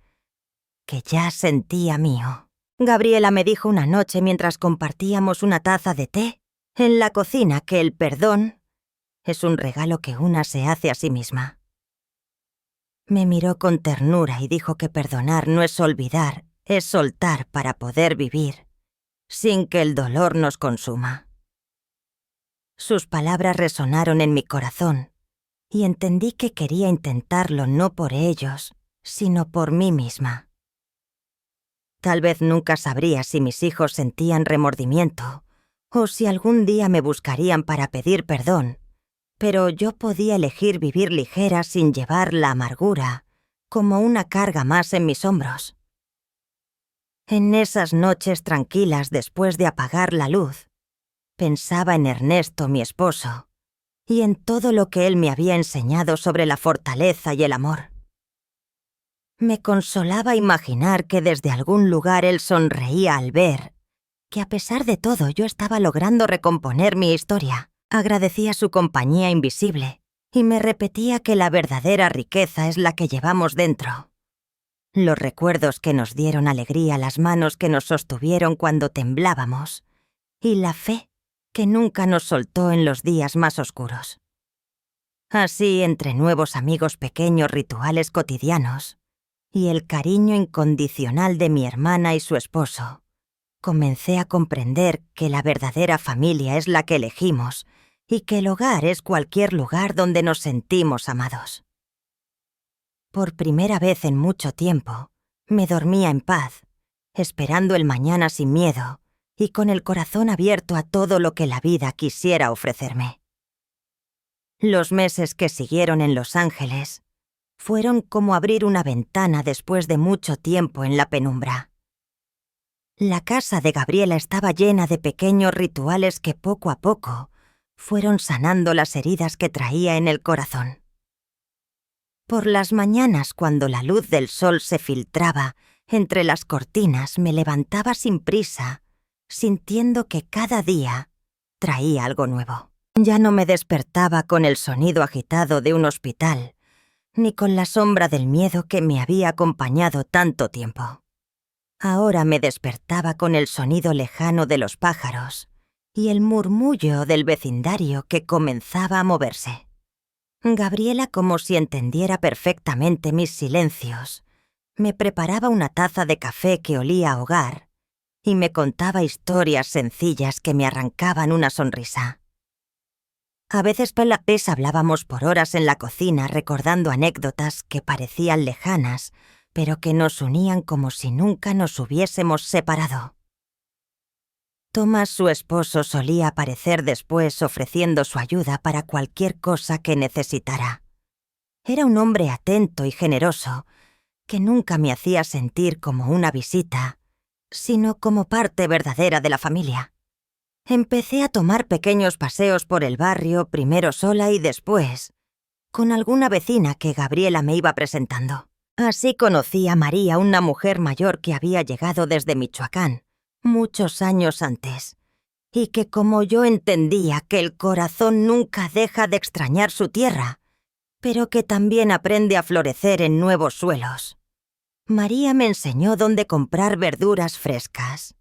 que ya sentía mío. Gabriela me dijo una noche mientras compartíamos una taza de té en la cocina que el perdón es un regalo que una se hace a sí misma. Me miró con ternura y dijo que perdonar no es olvidar, es soltar para poder vivir, sin que el dolor nos consuma. Sus palabras resonaron en mi corazón y entendí que quería intentarlo no por ellos, sino por mí misma. Tal vez nunca sabría si mis hijos sentían remordimiento o si algún día me buscarían para pedir perdón, pero yo podía elegir vivir ligera sin llevar la amargura como una carga más en mis hombros. En esas noches tranquilas después de apagar la luz, pensaba en Ernesto, mi esposo, y en todo lo que él me había enseñado sobre la fortaleza y el amor. Me consolaba imaginar que desde algún lugar él sonreía al ver que a pesar de todo yo estaba logrando recomponer mi historia. Agradecía su compañía invisible y me repetía que la verdadera riqueza es la que llevamos dentro. Los recuerdos que nos dieron alegría, las manos que nos sostuvieron cuando temblábamos y la fe que nunca nos soltó en los días más oscuros. Así, entre nuevos amigos, pequeños rituales cotidianos y el cariño incondicional de mi hermana y su esposo, comencé a comprender que la verdadera familia es la que elegimos y que el hogar es cualquier lugar donde nos sentimos amados. Por primera vez en mucho tiempo, me dormía en paz, esperando el mañana sin miedo y con el corazón abierto a todo lo que la vida quisiera ofrecerme. Los meses que siguieron en Los Ángeles fueron como abrir una ventana después de mucho tiempo en la penumbra. La casa de Gabriela estaba llena de pequeños rituales que poco a poco fueron sanando las heridas que traía en el corazón. Por las mañanas, cuando la luz del sol se filtraba entre las cortinas, me levantaba sin prisa, sintiendo que cada día traía algo nuevo. Ya no me despertaba con el sonido agitado de un hospital, ni con la sombra del miedo que me había acompañado tanto tiempo. Ahora me despertaba con el sonido lejano de los pájaros y el murmullo del vecindario que comenzaba a moverse. Gabriela, como si entendiera perfectamente mis silencios, me preparaba una taza de café que olía a hogar y me contaba historias sencillas que me arrancaban una sonrisa. A veces hablábamos por horas en la cocina recordando anécdotas que parecían lejanas, pero que nos unían como si nunca nos hubiésemos separado. Tomás, su esposo, solía aparecer después ofreciendo su ayuda para cualquier cosa que necesitara. Era un hombre atento y generoso, que nunca me hacía sentir como una visita, sino como parte verdadera de la familia. Empecé a tomar pequeños paseos por el barrio, primero sola y después con alguna vecina que Gabriela me iba presentando. Así conocí a María, una mujer mayor que había llegado desde Michoacán, muchos años antes, y que, como yo, entendía que el corazón nunca deja de extrañar su tierra, pero que también aprende a florecer en nuevos suelos. María me enseñó dónde comprar verduras frescas,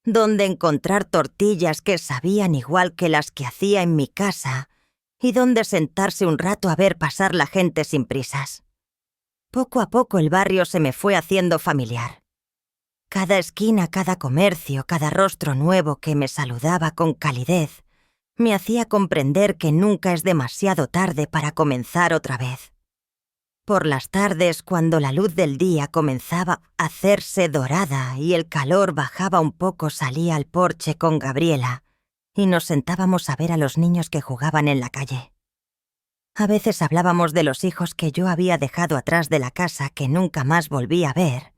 dónde encontrar tortillas que sabían igual que las que hacía en mi casa y dónde sentarse un rato a ver pasar la gente sin prisas. Poco a poco el barrio se me fue haciendo familiar. Cada esquina, cada comercio, cada rostro nuevo que me saludaba con calidez, me hacía comprender que nunca es demasiado tarde para comenzar otra vez. Por las tardes, cuando la luz del día comenzaba a hacerse dorada y el calor bajaba un poco, salía al porche con Gabriela y nos sentábamos a ver a los niños que jugaban en la calle. A veces hablábamos de los hijos que yo había dejado atrás de la casa, que nunca más volví a ver,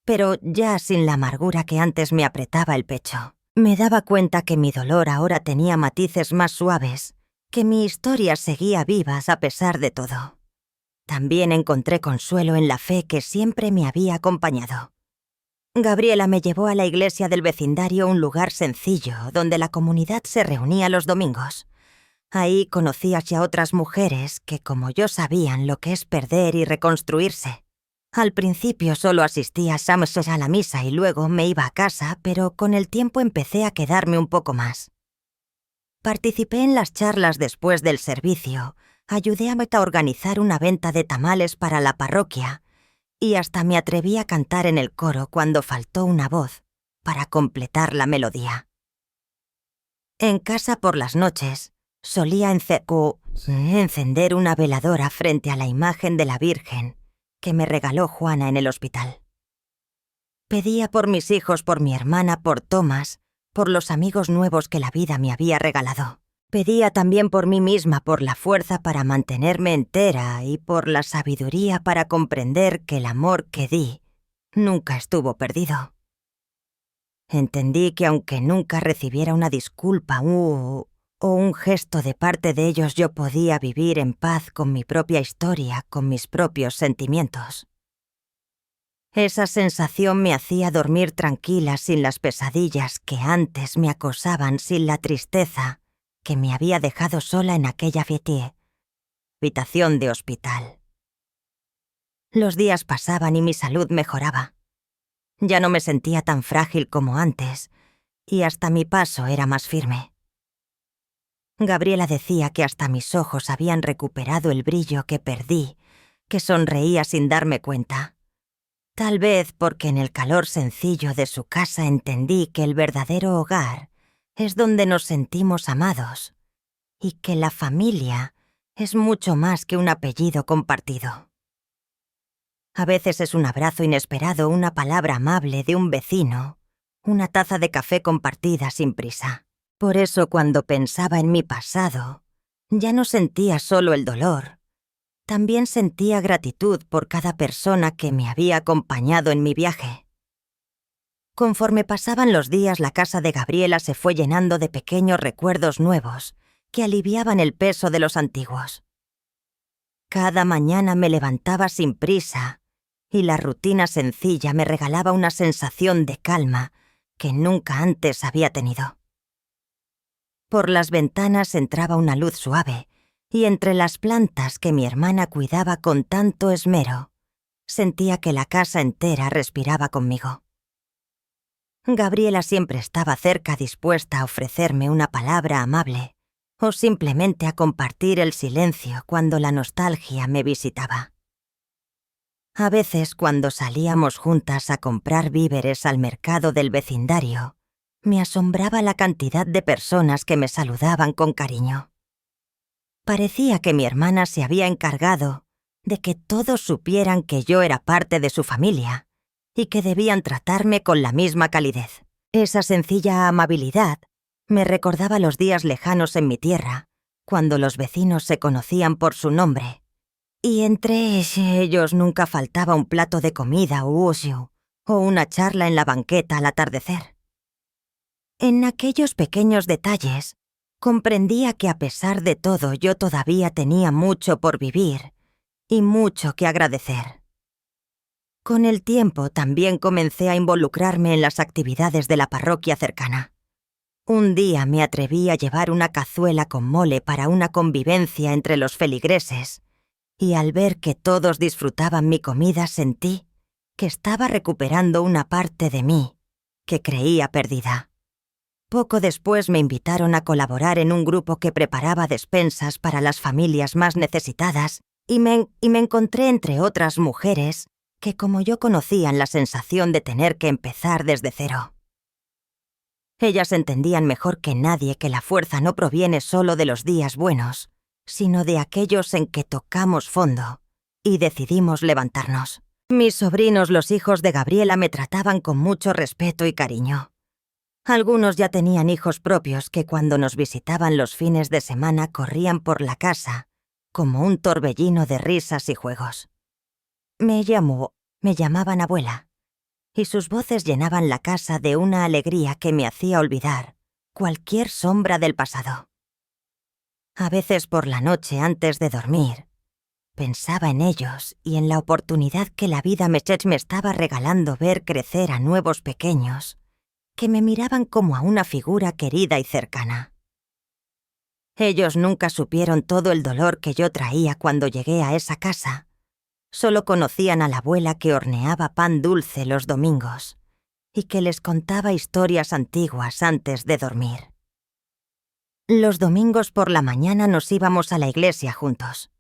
pero ya sin la amargura que antes me apretaba el pecho. Me daba cuenta que mi dolor ahora tenía matices más suaves, que mi historia seguía viva a pesar de todo. También encontré consuelo en la fe que siempre me había acompañado. Gabriela me llevó a la iglesia del vecindario, un lugar sencillo donde la comunidad se reunía los domingos. Ahí conocí a otras mujeres que, como yo, sabían lo que es perder y reconstruirse. Al principio solo asistía a la misa y luego me iba a casa, pero con el tiempo empecé a quedarme un poco más. Participé en las charlas después del servicio, ayudé a organizar una venta de tamales para la parroquia y hasta me atreví a cantar en el coro cuando faltó una voz para completar la melodía. En casa por las noches solía encender una veladora frente a la imagen de la Virgen que me regaló Juana en el hospital. Pedía por mis hijos, por mi hermana, por Tomás, por los amigos nuevos que la vida me había regalado. Pedía también por mí misma, por la fuerza para mantenerme entera y por la sabiduría para comprender que el amor que di nunca estuvo perdido. Entendí que aunque nunca recibiera una disculpa o un gesto de parte de ellos, yo podía vivir en paz con mi propia historia, con mis propios sentimientos. Esa sensación me hacía dormir tranquila sin las pesadillas que antes me acosaban, sin la tristeza que me había dejado sola en aquella habitación de hospital. Los días pasaban y mi salud mejoraba. Ya no me sentía tan frágil como antes, y hasta mi paso era más firme. Gabriela decía que hasta mis ojos habían recuperado el brillo que perdí, que sonreía sin darme cuenta. Tal vez porque en el calor sencillo de su casa entendí que el verdadero hogar es donde nos sentimos amados y que la familia es mucho más que un apellido compartido. A veces es un abrazo inesperado, una palabra amable de un vecino, una taza de café compartida sin prisa. Por eso cuando pensaba en mi pasado, ya no sentía solo el dolor, también sentía gratitud por cada persona que me había acompañado en mi viaje. Conforme pasaban los días, la casa de Gabriela se fue llenando de pequeños recuerdos nuevos que aliviaban el peso de los antiguos. Cada mañana me levantaba sin prisa y la rutina sencilla me regalaba una sensación de calma que nunca antes había tenido. Por las ventanas entraba una luz suave y entre las plantas que mi hermana cuidaba con tanto esmero, sentía que la casa entera respiraba conmigo. Gabriela siempre estaba cerca, dispuesta a ofrecerme una palabra amable o simplemente a compartir el silencio cuando la nostalgia me visitaba. A veces, cuando salíamos juntas a comprar víveres al mercado del vecindario, me asombraba la cantidad de personas que me saludaban con cariño. Parecía que mi hermana se había encargado de que todos supieran que yo era parte de su familia y que debían tratarme con la misma calidez. Esa sencilla amabilidad me recordaba los días lejanos en mi tierra, cuando los vecinos se conocían por su nombre, y entre ellos nunca faltaba un plato de comida o una charla en la banqueta al atardecer. En aquellos pequeños detalles, comprendía que a pesar de todo yo todavía tenía mucho por vivir y mucho que agradecer. Con el tiempo también comencé a involucrarme en las actividades de la parroquia cercana. Un día me atreví a llevar una cazuela con mole para una convivencia entre los feligreses, y al ver que todos disfrutaban mi comida sentí que estaba recuperando una parte de mí que creía perdida. Poco después me invitaron a colaborar en un grupo que preparaba despensas para las familias más necesitadas y me encontré entre otras mujeres que como yo conocían la sensación de tener que empezar desde cero. Ellas entendían mejor que nadie que la fuerza no proviene solo de los días buenos, sino de aquellos en que tocamos fondo y decidimos levantarnos. Mis sobrinos, los hijos de Gabriela, me trataban con mucho respeto y cariño. Algunos ya tenían hijos propios que cuando nos visitaban los fines de semana corrían por la casa como un torbellino de risas y juegos. Me llamaban abuela, y sus voces llenaban la casa de una alegría que me hacía olvidar cualquier sombra del pasado. A veces por la noche antes de dormir, pensaba en ellos y en la oportunidad que la vida me estaba regalando ver crecer a nuevos pequeños que me miraban como a una figura querida y cercana. Ellos nunca supieron todo el dolor que yo traía cuando llegué a esa casa. Solo conocían a la abuela que horneaba pan dulce los domingos y que les contaba historias antiguas antes de dormir. Los domingos por la mañana nos íbamos a la iglesia juntos.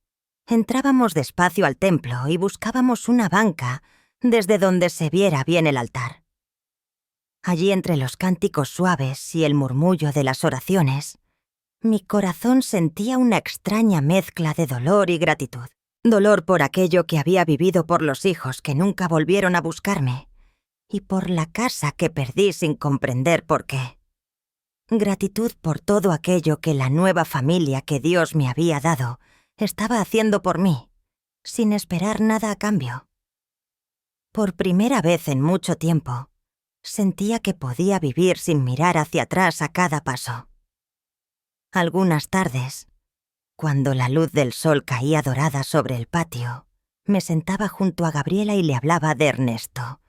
Entrábamos despacio al templo y buscábamos una banca desde donde se viera bien el altar. Allí, entre los cánticos suaves y el murmullo de las oraciones, mi corazón sentía una extraña mezcla de dolor y gratitud. Dolor por aquello que había vivido, por los hijos que nunca volvieron a buscarme, y por la casa que perdí sin comprender por qué. Gratitud por todo aquello que la nueva familia que Dios me había dado estaba haciendo por mí, sin esperar nada a cambio. Por primera vez en mucho tiempo, sentía que podía vivir sin mirar hacia atrás a cada paso. Algunas tardes, cuando la luz del sol caía dorada sobre el patio, Me sentaba junto a Gabriela y le hablaba de Ernesto,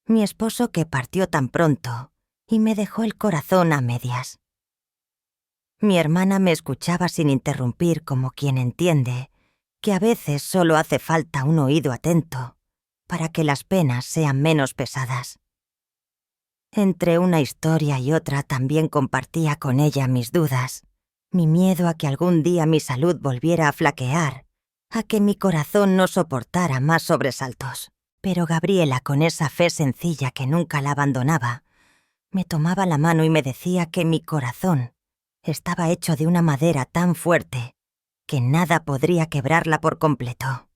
mi esposo que partió tan pronto y me dejó el corazón a medias. Mi hermana me escuchaba sin interrumpir, como quien entiende que a veces solo hace falta un oído atento para que las penas sean menos pesadas. Entre una historia y otra también compartía con ella mis dudas, mi miedo a que algún día mi salud volviera a flaquear, a que mi corazón no soportara más sobresaltos. Pero Gabriela, con esa fe sencilla que nunca la abandonaba, me tomaba la mano y me decía que mi corazón estaba hecho de una madera tan fuerte que nada podría quebrarla por completo.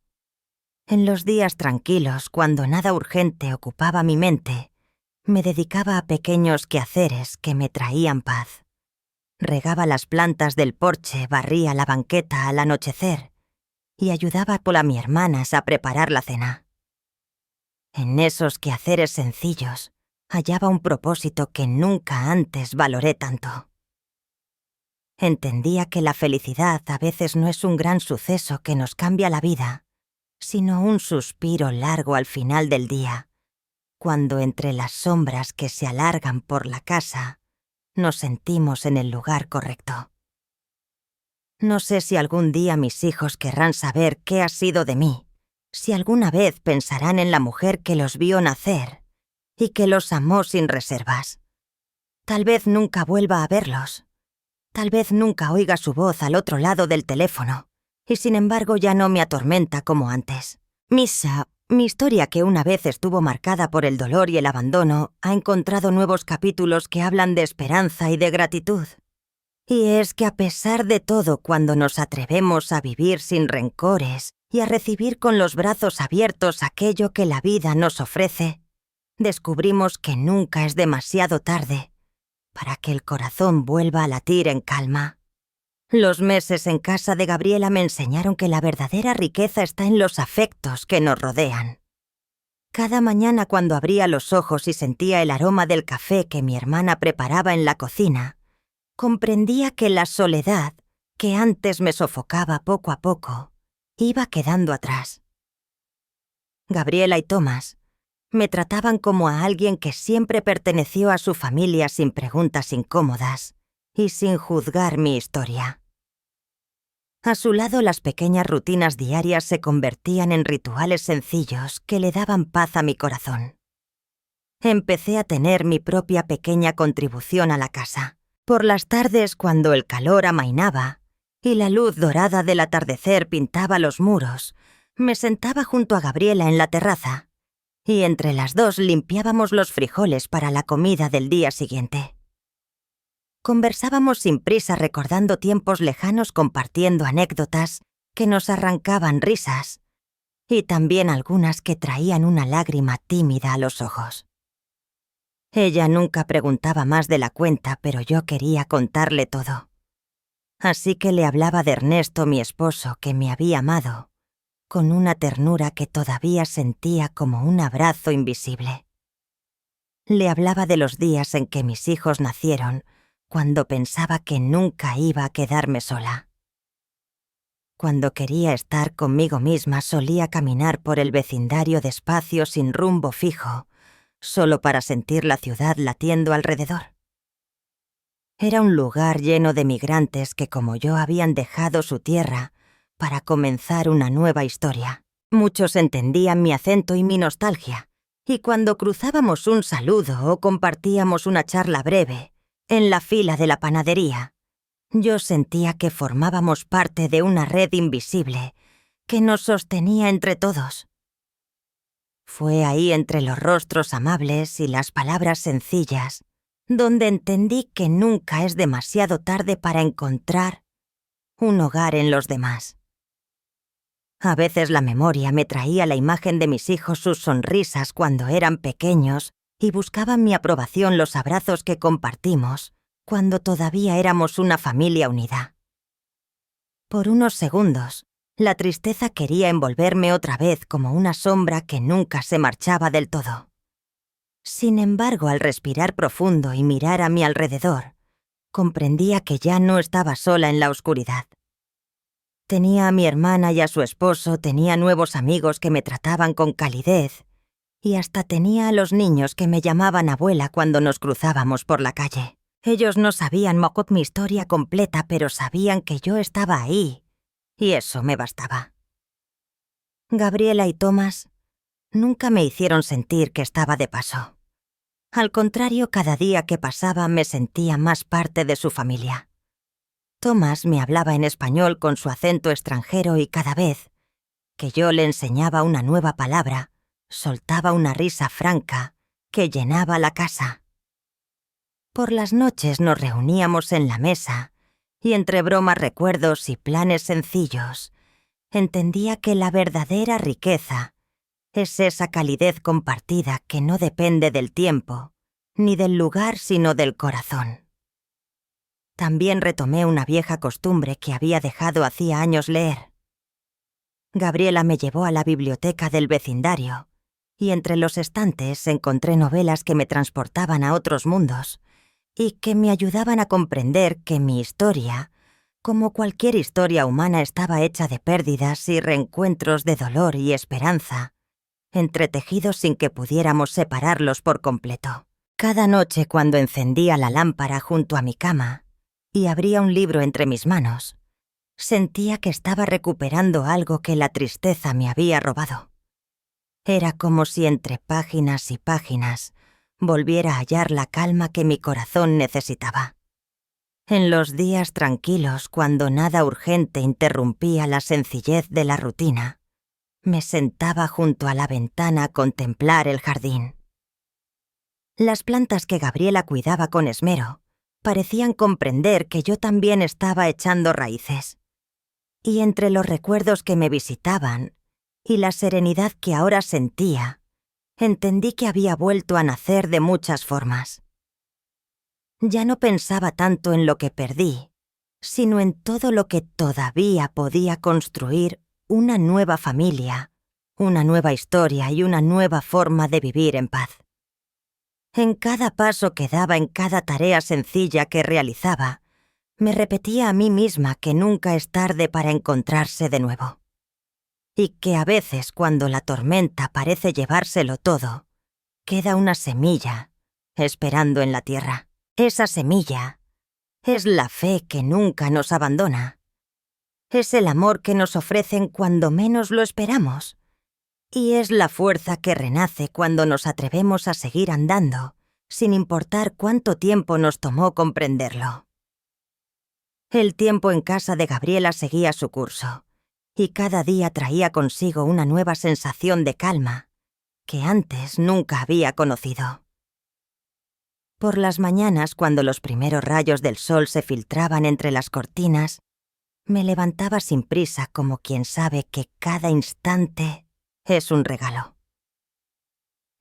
En los días tranquilos, cuando nada urgente ocupaba mi mente, me dedicaba a pequeños quehaceres que me traían paz. Regaba las plantas del porche, barría la banqueta al anochecer y ayudaba a mi hermanas a preparar la cena. En esos quehaceres sencillos hallaba un propósito que nunca antes valoré tanto. Entendía que la felicidad a veces no es un gran suceso que nos cambia la vida, sino un suspiro largo al final del día, cuando entre las sombras que se alargan por la casa nos sentimos en el lugar correcto. No sé si algún día mis hijos querrán saber qué ha sido de mí, si alguna vez pensarán en la mujer que los vio nacer y que los amó sin reservas. Tal vez nunca vuelva a verlos. Tal vez nunca oiga su voz al otro lado del teléfono, y sin embargo ya no me atormenta como antes. Misa, mi historia, que una vez estuvo marcada por el dolor y el abandono, ha encontrado nuevos capítulos que hablan de esperanza y de gratitud. Y es que a pesar de todo, cuando nos atrevemos a vivir sin rencores y a recibir con los brazos abiertos aquello que la vida nos ofrece, descubrimos que nunca es demasiado tarde para que el corazón vuelva a latir en calma. Los meses en casa de Gabriela me enseñaron que la verdadera riqueza está en los afectos que nos rodean. Cada mañana, cuando abría los ojos y sentía el aroma del café que mi hermana preparaba en la cocina, comprendía que la soledad, que antes me sofocaba poco a poco, iba quedando atrás. Gabriela y Tomás me trataban como a alguien que siempre perteneció a su familia sin preguntas incómodas y sin juzgar mi historia. A su lado, las pequeñas rutinas diarias se convertían en rituales sencillos que le daban paz a mi corazón. Empecé a tener mi propia pequeña contribución a la casa. Por las tardes, cuando el calor amainaba y la luz dorada del atardecer pintaba los muros, me sentaba junto a Gabriela en la terraza y entre las dos limpiábamos los frijoles para la comida del día siguiente. Conversábamos sin prisa, recordando tiempos lejanos, compartiendo anécdotas que nos arrancaban risas y también algunas que traían una lágrima tímida a los ojos. Ella nunca preguntaba más de la cuenta, pero yo quería contarle todo. Así que le hablaba de Ernesto, mi esposo, que me había amado, con una ternura que todavía sentía como un abrazo invisible. Le hablaba de los días en que mis hijos nacieron, cuando pensaba que nunca iba a quedarme sola. Cuando quería estar conmigo misma, solía caminar por el vecindario despacio, sin rumbo fijo, solo para sentir la ciudad latiendo alrededor. Era un lugar lleno de migrantes que, como yo, habían dejado su tierra para comenzar una nueva historia. Muchos entendían mi acento y mi nostalgia, y cuando cruzábamos un saludo o compartíamos una charla breve en la fila de la panadería, yo sentía que formábamos parte de una red invisible que nos sostenía entre todos. Fue ahí, entre los rostros amables y las palabras sencillas, donde entendí que nunca es demasiado tarde para encontrar un hogar en los demás. A veces la memoria me traía la imagen de mis hijos, sus sonrisas cuando eran pequeños, y buscaban mi aprobación los abrazos que compartimos cuando todavía éramos una familia unida. Por unos segundos, la tristeza quería envolverme otra vez como una sombra que nunca se marchaba del todo. Sin embargo, al respirar profundo y mirar a mi alrededor, comprendía que ya no estaba sola en la oscuridad. Tenía a mi hermana y a su esposo, tenía nuevos amigos que me trataban con calidez y hasta tenía a los niños que me llamaban abuela cuando nos cruzábamos por la calle. Ellos no sabían mi historia completa, pero sabían que yo estaba ahí, y eso me bastaba. Gabriela y Thomas nunca me hicieron sentir que estaba de paso. Al contrario, cada día que pasaba me sentía más parte de su familia. Thomas me hablaba en español con su acento extranjero y cada vez que yo le enseñaba una nueva palabra, soltaba una risa franca que llenaba la casa. Por las noches nos reuníamos en la mesa y entre bromas, recuerdos y planes sencillos, entendía que la verdadera riqueza es esa calidez compartida que no depende del tiempo ni del lugar, sino del corazón. También retomé una vieja costumbre que había dejado hacía años: leer. Gabriela me llevó a la biblioteca del vecindario y entre los estantes encontré novelas que me transportaban a otros mundos y que me ayudaban a comprender que mi historia, como cualquier historia humana, estaba hecha de pérdidas y reencuentros, de dolor y esperanza, entretejidos sin que pudiéramos separarlos por completo. Cada noche, cuando encendía la lámpara junto a mi cama y abría un libro entre mis manos, sentía que estaba recuperando algo que la tristeza me había robado. Era como si entre páginas y páginas volviera a hallar la calma que mi corazón necesitaba. En los días tranquilos, cuando nada urgente interrumpía la sencillez de la rutina, me sentaba junto a la ventana a contemplar el jardín. Las plantas que Gabriela cuidaba con esmero parecían comprender que yo también estaba echando raíces. Y entre los recuerdos que me visitaban y la serenidad que ahora sentía, entendí que había vuelto a nacer de muchas formas. Ya no pensaba tanto en lo que perdí, sino en todo lo que todavía podía construir: una nueva familia, una nueva historia y una nueva forma de vivir en paz. En cada paso que daba, en cada tarea sencilla que realizaba, me repetía a mí misma que nunca es tarde para encontrarse de nuevo. Y que a veces, cuando la tormenta parece llevárselo todo, queda una semilla esperando en la tierra. Esa semilla es la fe que nunca nos abandona. Es el amor que nos ofrecen cuando menos lo esperamos. Y es la fuerza que renace cuando nos atrevemos a seguir andando, sin importar cuánto tiempo nos tomó comprenderlo. El tiempo en casa de Gabriela seguía su curso, y cada día traía consigo una nueva sensación de calma que antes nunca había conocido. Por las mañanas, cuando los primeros rayos del sol se filtraban entre las cortinas, me levantaba sin prisa, como quien sabe que cada instante es un regalo.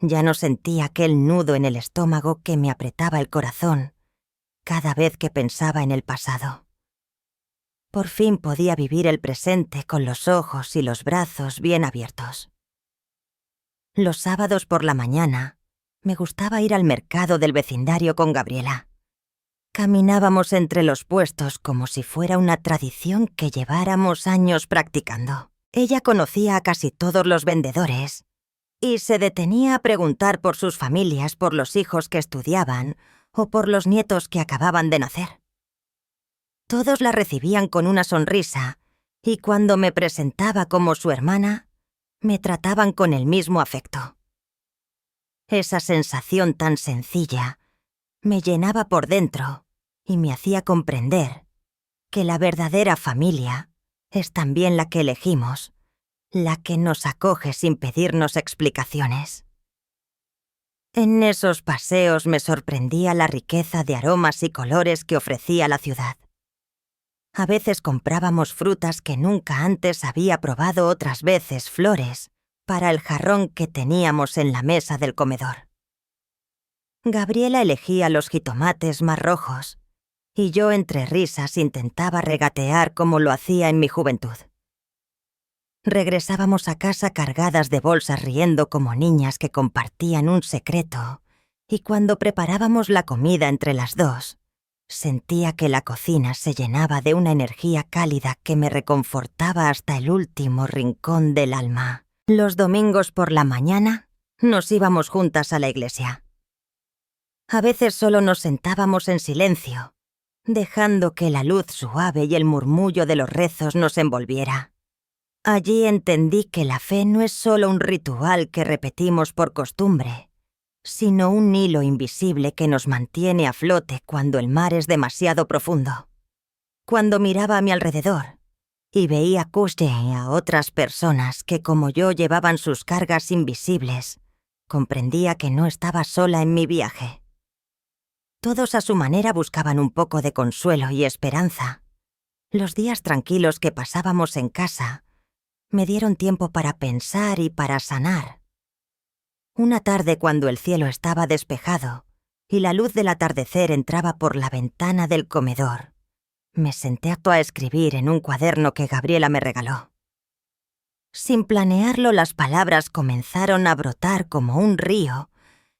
Ya no sentía aquel nudo en el estómago que me apretaba el corazón cada vez que pensaba en el pasado. Por fin podía vivir el presente con los ojos y los brazos bien abiertos. Los sábados por la mañana me gustaba ir al mercado del vecindario con Gabriela. Caminábamos entre los puestos como si fuera una tradición que lleváramos años practicando. Ella conocía a casi todos los vendedores y se detenía a preguntar por sus familias, por los hijos que estudiaban o por los nietos que acababan de nacer. Todos la recibían con una sonrisa y cuando me presentaba como su hermana, me trataban con el mismo afecto. Esa sensación tan sencilla me llenaba por dentro y me hacía comprender que la verdadera familia es también la que elegimos, la que nos acoge sin pedirnos explicaciones. En esos paseos me sorprendía la riqueza de aromas y colores que ofrecía la ciudad. A veces comprábamos frutas que nunca antes había probado, otras veces flores para el jarrón que teníamos en la mesa del comedor. Gabriela elegía los jitomates más rojos y yo entre risas intentaba regatear como lo hacía en mi juventud. Regresábamos a casa cargadas de bolsas, riendo como niñas que compartían un secreto, y cuando preparábamos la comida entre las dos, Sentía que la cocina se llenaba de una energía cálida que me reconfortaba hasta el último rincón del alma. Los domingos por la mañana nos íbamos juntas a la iglesia. A veces solo nos sentábamos en silencio, dejando que la luz suave y el murmullo de los rezos nos envolviera. Allí entendí que la fe no es solo un ritual que repetimos por costumbre, sino un hilo invisible que nos mantiene a flote cuando el mar es demasiado profundo. Cuando miraba a mi alrededor y veía a otras personas que como yo llevaban sus cargas invisibles, comprendía que no estaba sola en mi viaje. Todos a su manera buscaban un poco de consuelo y esperanza. Los días tranquilos que pasábamos en casa me dieron tiempo para pensar y para sanar. Una tarde cuando el cielo estaba despejado y la luz del atardecer entraba por la ventana del comedor, me senté a escribir en un cuaderno que Gabriela me regaló. Sin planearlo, las palabras comenzaron a brotar como un río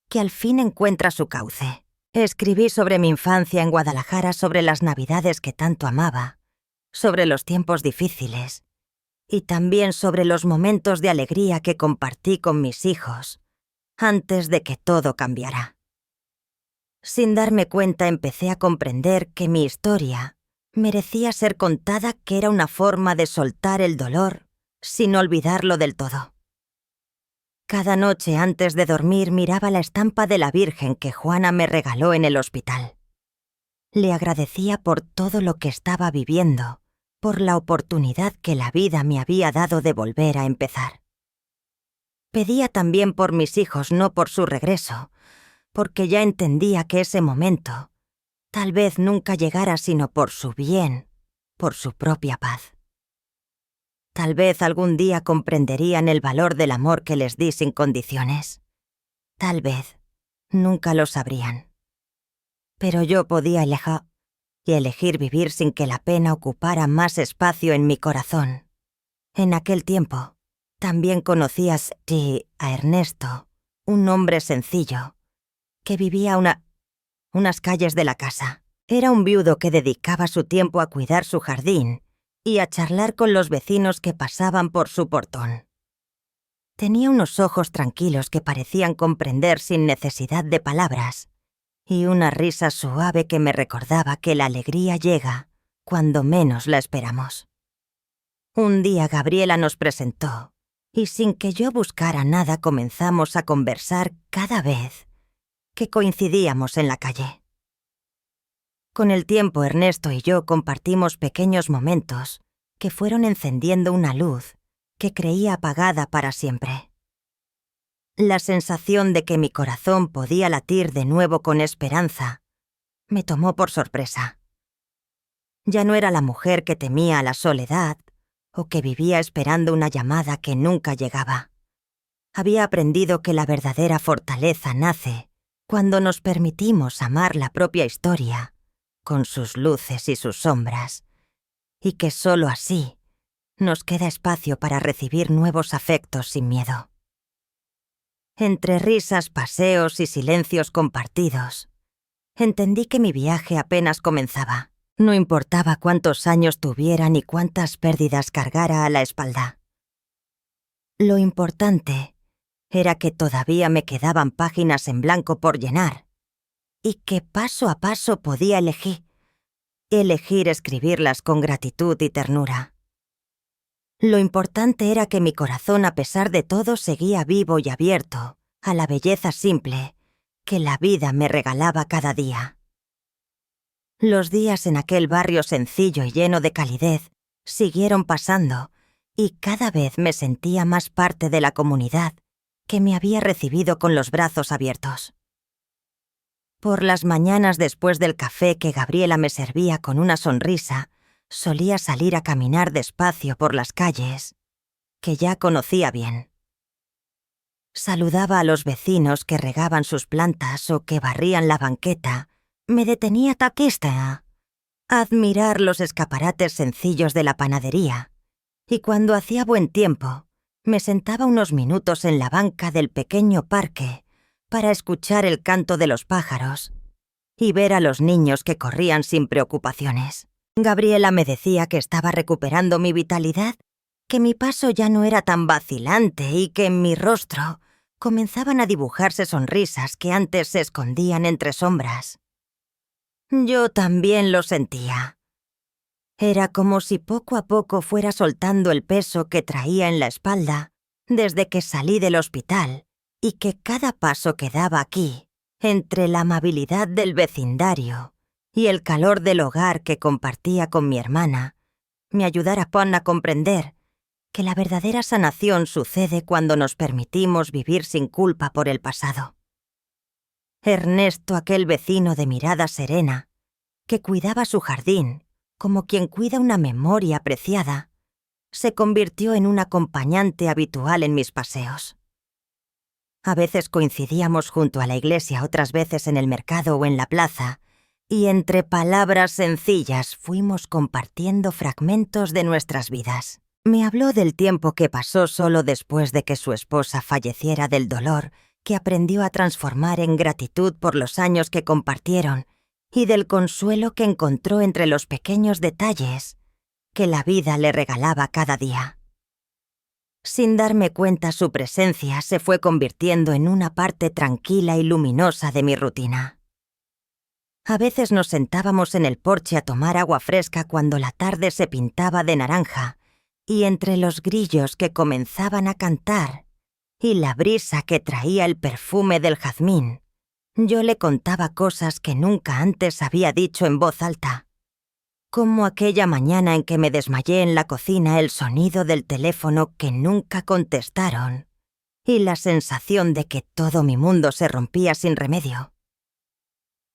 que al fin encuentra su cauce. Escribí sobre mi infancia en Guadalajara, sobre las navidades que tanto amaba, sobre los tiempos difíciles y también sobre los momentos de alegría que compartí con mis hijos antes de que todo cambiara. Sin darme cuenta, empecé a comprender que mi historia merecía ser contada, que era una forma de soltar el dolor sin olvidarlo del todo. Cada noche antes de dormir miraba la estampa de la Virgen que Juana me regaló en el hospital. Le agradecía por todo lo que estaba viviendo, por la oportunidad que la vida me había dado de volver a empezar. Pedía también por mis hijos, no por su regreso, porque ya entendía que ese momento tal vez nunca llegara, sino por su bien, por su propia paz. Tal vez algún día comprenderían el valor del amor que les di sin condiciones. Tal vez nunca lo sabrían. Pero yo podía elegir vivir sin que la pena ocupara más espacio en mi corazón. En aquel tiempo, también conocías a Ernesto, un hombre sencillo, que vivía unas calles de la casa. Era un viudo que dedicaba su tiempo a cuidar su jardín y a charlar con los vecinos que pasaban por su portón. Tenía unos ojos tranquilos que parecían comprender sin necesidad de palabras, y una risa suave que me recordaba que la alegría llega cuando menos la esperamos. Un día Gabriela nos presentó, y sin que yo buscara nada comenzamos a conversar cada vez que coincidíamos en la calle. Con el tiempo, Ernesto y yo compartimos pequeños momentos que fueron encendiendo una luz que creía apagada para siempre. La sensación de que mi corazón podía latir de nuevo con esperanza me tomó por sorpresa. Ya no era la mujer que temía la soledad o que vivía esperando una llamada que nunca llegaba. Había aprendido que la verdadera fortaleza nace cuando nos permitimos amar la propia historia, con sus luces y sus sombras, y que solo así nos queda espacio para recibir nuevos afectos sin miedo. Entre risas, paseos y silencios compartidos, entendí que mi viaje apenas comenzaba. No importaba cuántos años tuviera ni cuántas pérdidas cargara a la espalda. Lo importante era que todavía me quedaban páginas en blanco por llenar, y que paso a paso podía elegir escribirlas con gratitud y ternura. Lo importante era que mi corazón, a pesar de todo, seguía vivo y abierto a la belleza simple que la vida me regalaba cada día. Los días en aquel barrio sencillo y lleno de calidez siguieron pasando, y cada vez me sentía más parte de la comunidad que me había recibido con los brazos abiertos. Por las mañanas, después del café que Gabriela me servía con una sonrisa, solía salir a caminar despacio por las calles, que ya conocía bien. Saludaba a los vecinos que regaban sus plantas o que barrían la banqueta. Me detenía a admirar los escaparates sencillos de la panadería, y cuando hacía buen tiempo, me sentaba unos minutos en la banca del pequeño parque para escuchar el canto de los pájaros y ver a los niños que corrían sin preocupaciones. Gabriela me decía que estaba recuperando mi vitalidad, que mi paso ya no era tan vacilante y que en mi rostro comenzaban a dibujarse sonrisas que antes se escondían entre sombras. Yo también lo sentía. Era como si poco a poco fuera soltando el peso que traía en la espalda desde que salí del hospital y que cada paso que daba aquí, entre la amabilidad del vecindario y el calor del hogar que compartía con mi hermana, me ayudara a comprender que la verdadera sanación sucede cuando nos permitimos vivir sin culpa por el pasado. Ernesto, aquel vecino de mirada serena, que cuidaba su jardín como quien cuida una memoria preciada, se convirtió en un acompañante habitual en mis paseos. A veces coincidíamos junto a la iglesia, otras veces en el mercado o en la plaza, y entre palabras sencillas fuimos compartiendo fragmentos de nuestras vidas. Me habló del tiempo que pasó solo después de que su esposa falleciera, del dolor que aprendió a transformar en gratitud por los años que compartieron y del consuelo que encontró entre los pequeños detalles que la vida le regalaba cada día. Sin darme cuenta, su presencia se fue convirtiendo en una parte tranquila y luminosa de mi rutina. A veces nos sentábamos en el porche a tomar agua fresca cuando la tarde se pintaba de naranja, y entre los grillos que comenzaban a cantar y la brisa que traía el perfume del jazmín, yo le contaba cosas que nunca antes había dicho en voz alta. Como aquella mañana en que me desmayé en la cocina, el sonido del teléfono que nunca contestaron y la sensación de que todo mi mundo se rompía sin remedio.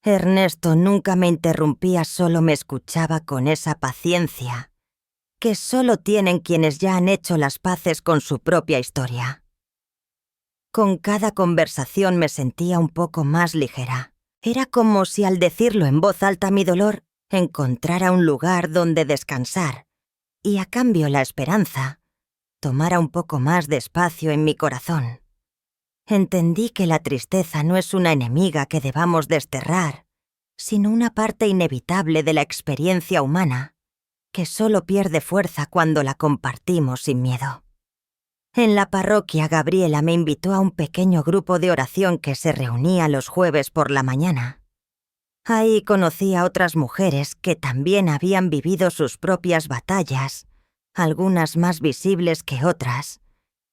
Ernesto nunca me interrumpía, solo me escuchaba con esa paciencia que solo tienen quienes ya han hecho las paces con su propia historia. Con cada conversación me sentía un poco más ligera. Era como si al decirlo en voz alta mi dolor encontrara un lugar donde descansar y a cambio la esperanza tomara un poco más de espacio en mi corazón. Entendí que la tristeza no es una enemiga que debamos desterrar, sino una parte inevitable de la experiencia humana que solo pierde fuerza cuando la compartimos sin miedo. En la parroquia, Gabriela me invitó a un pequeño grupo de oración que se reunía los jueves por la mañana. Ahí conocí a otras mujeres que también habían vivido sus propias batallas, algunas más visibles que otras,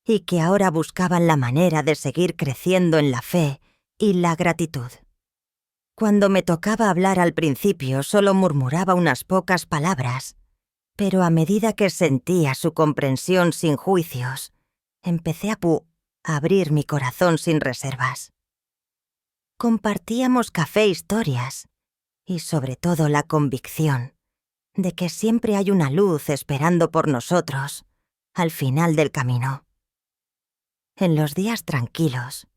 y que ahora buscaban la manera de seguir creciendo en la fe y la gratitud. Cuando me tocaba hablar al principio solo murmuraba unas pocas palabras, pero a medida que sentía su comprensión sin juicios, empecé a abrir mi corazón sin reservas. Compartíamos café e historias, y sobre todo la convicción de que siempre hay una luz esperando por nosotros al final del camino. En los días tranquilos,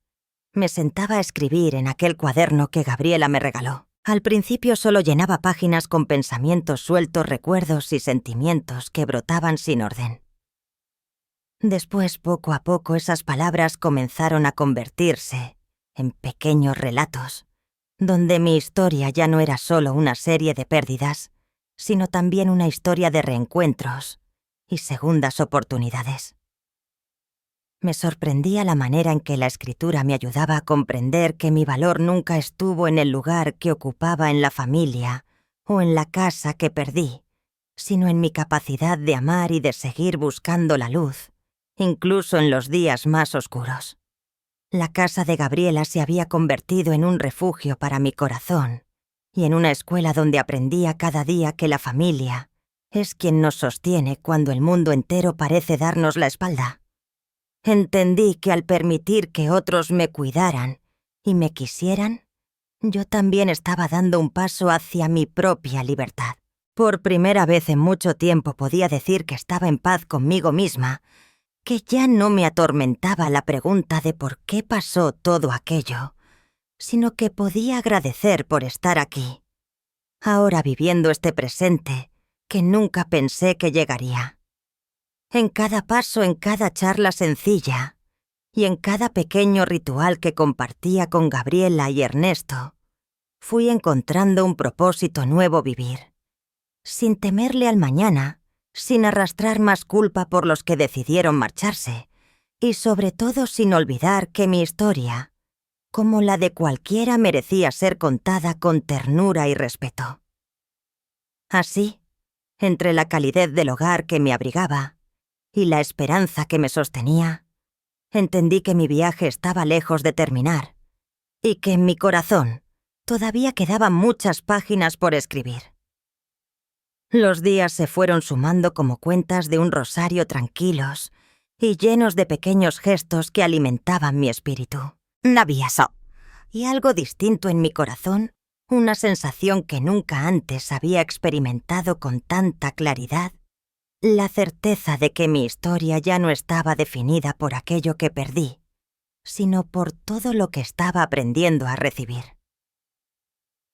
me sentaba a escribir en aquel cuaderno que Gabriela me regaló. Al principio solo llenaba páginas con pensamientos sueltos, recuerdos y sentimientos que brotaban sin orden. Después, poco a poco, esas palabras comenzaron a convertirse en pequeños relatos, donde mi historia ya no era solo una serie de pérdidas, sino también una historia de reencuentros y segundas oportunidades. Me sorprendía la manera en que la escritura me ayudaba a comprender que mi valor nunca estuvo en el lugar que ocupaba en la familia o en la casa que perdí, sino en mi capacidad de amar y de seguir buscando la luz, incluso en los días más oscuros. La casa de Gabriela se había convertido en un refugio para mi corazón y en una escuela donde aprendía cada día que la familia es quien nos sostiene cuando el mundo entero parece darnos la espalda. Entendí que al permitir que otros me cuidaran y me quisieran, yo también estaba dando un paso hacia mi propia libertad. Por primera vez en mucho tiempo podía decir que estaba en paz conmigo misma, que ya no me atormentaba la pregunta de por qué pasó todo aquello, sino que podía agradecer por estar aquí, ahora viviendo este presente que nunca pensé que llegaría. En cada paso, en cada charla sencilla y en cada pequeño ritual que compartía con Gabriela y Ernesto, fui encontrando un propósito nuevo vivir, sin temerle al mañana, sin arrastrar más culpa por los que decidieron marcharse, y sobre todo sin olvidar que mi historia, como la de cualquiera, merecía ser contada con ternura y respeto. Así, entre la calidez del hogar que me abrigaba y la esperanza que me sostenía, entendí que mi viaje estaba lejos de terminar y que en mi corazón todavía quedaban muchas páginas por escribir. Los días se fueron sumando como cuentas de un rosario, tranquilos y llenos de pequeños gestos que alimentaban mi espíritu. Navieso. Y algo distinto en mi corazón, una sensación que nunca antes había experimentado con tanta claridad, la certeza de que mi historia ya no estaba definida por aquello que perdí, sino por todo lo que estaba aprendiendo a recibir.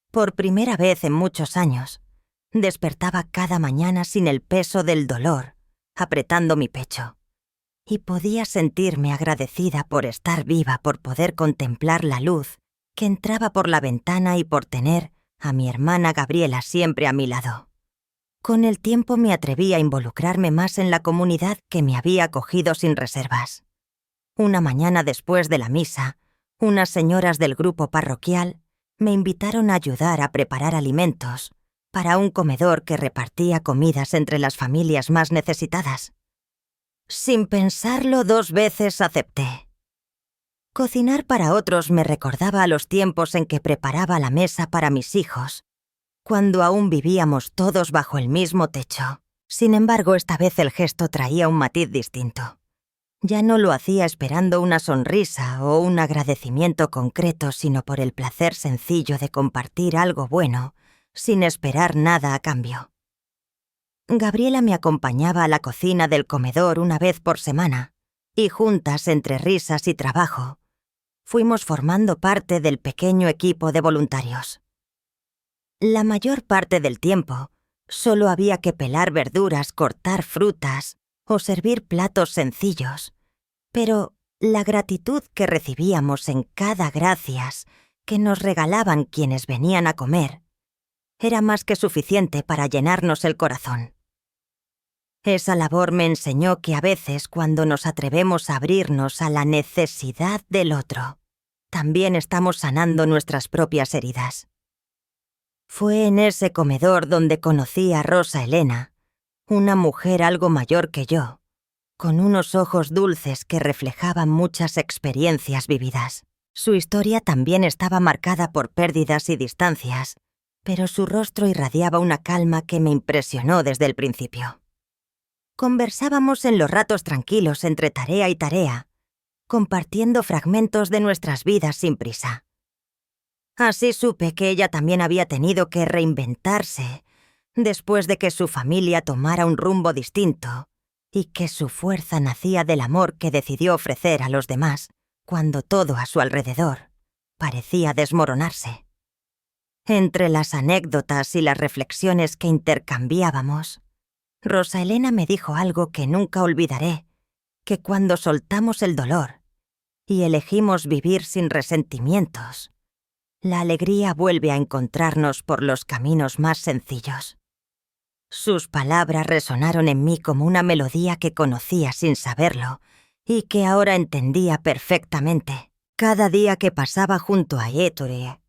Por primera vez en muchos años, despertaba cada mañana sin el peso del dolor, apretando mi pecho, y podía sentirme agradecida por estar viva, por poder contemplar la luz que entraba por la ventana y por tener a mi hermana Gabriela siempre a mi lado. Con el tiempo me atreví a involucrarme más en la comunidad que me había acogido sin reservas. Una mañana después de la misa, unas señoras del grupo parroquial me invitaron a ayudar a preparar alimentos para un comedor que repartía comidas entre las familias más necesitadas. Sin pensarlo 2 veces acepté. Cocinar para otros me recordaba a los tiempos en que preparaba la mesa para mis hijos, cuando aún vivíamos todos bajo el mismo techo. Sin embargo, esta vez el gesto traía un matiz distinto. Ya no lo hacía esperando una sonrisa o un agradecimiento concreto, sino por el placer sencillo de compartir algo bueno, sin esperar nada a cambio. Gabriela me acompañaba a la cocina del comedor una vez por semana, y juntas, entre risas y trabajo, fuimos formando parte del pequeño equipo de voluntarios. La mayor parte del tiempo, solo había que pelar verduras, cortar frutas o servir platos sencillos, pero la gratitud que recibíamos en cada gracias que nos regalaban quienes venían a comer era más que suficiente para llenarnos el corazón. Esa labor me enseñó que a veces, cuando nos atrevemos a abrirnos a la necesidad del otro, también estamos sanando nuestras propias heridas. Fue en ese comedor donde conocí a Rosa Elena, una mujer algo mayor que yo, con unos ojos dulces que reflejaban muchas experiencias vividas. Su historia también estaba marcada por pérdidas y distancias, pero su rostro irradiaba una calma que me impresionó desde el principio. Conversábamos en los ratos tranquilos entre tarea y tarea, compartiendo fragmentos de nuestras vidas sin prisa. Así supe que ella también había tenido que reinventarse después de que su familia tomara un rumbo distinto y que su fuerza nacía del amor que decidió ofrecer a los demás cuando todo a su alrededor parecía desmoronarse. Entre las anécdotas y las reflexiones que intercambiábamos, Rosa Elena me dijo algo que nunca olvidaré, que cuando soltamos el dolor y elegimos vivir sin resentimientos, la alegría vuelve a encontrarnos por los caminos más sencillos. Sus palabras resonaron en mí como una melodía que conocía sin saberlo y que ahora entendía perfectamente. Cada día que pasaba junto a Ettore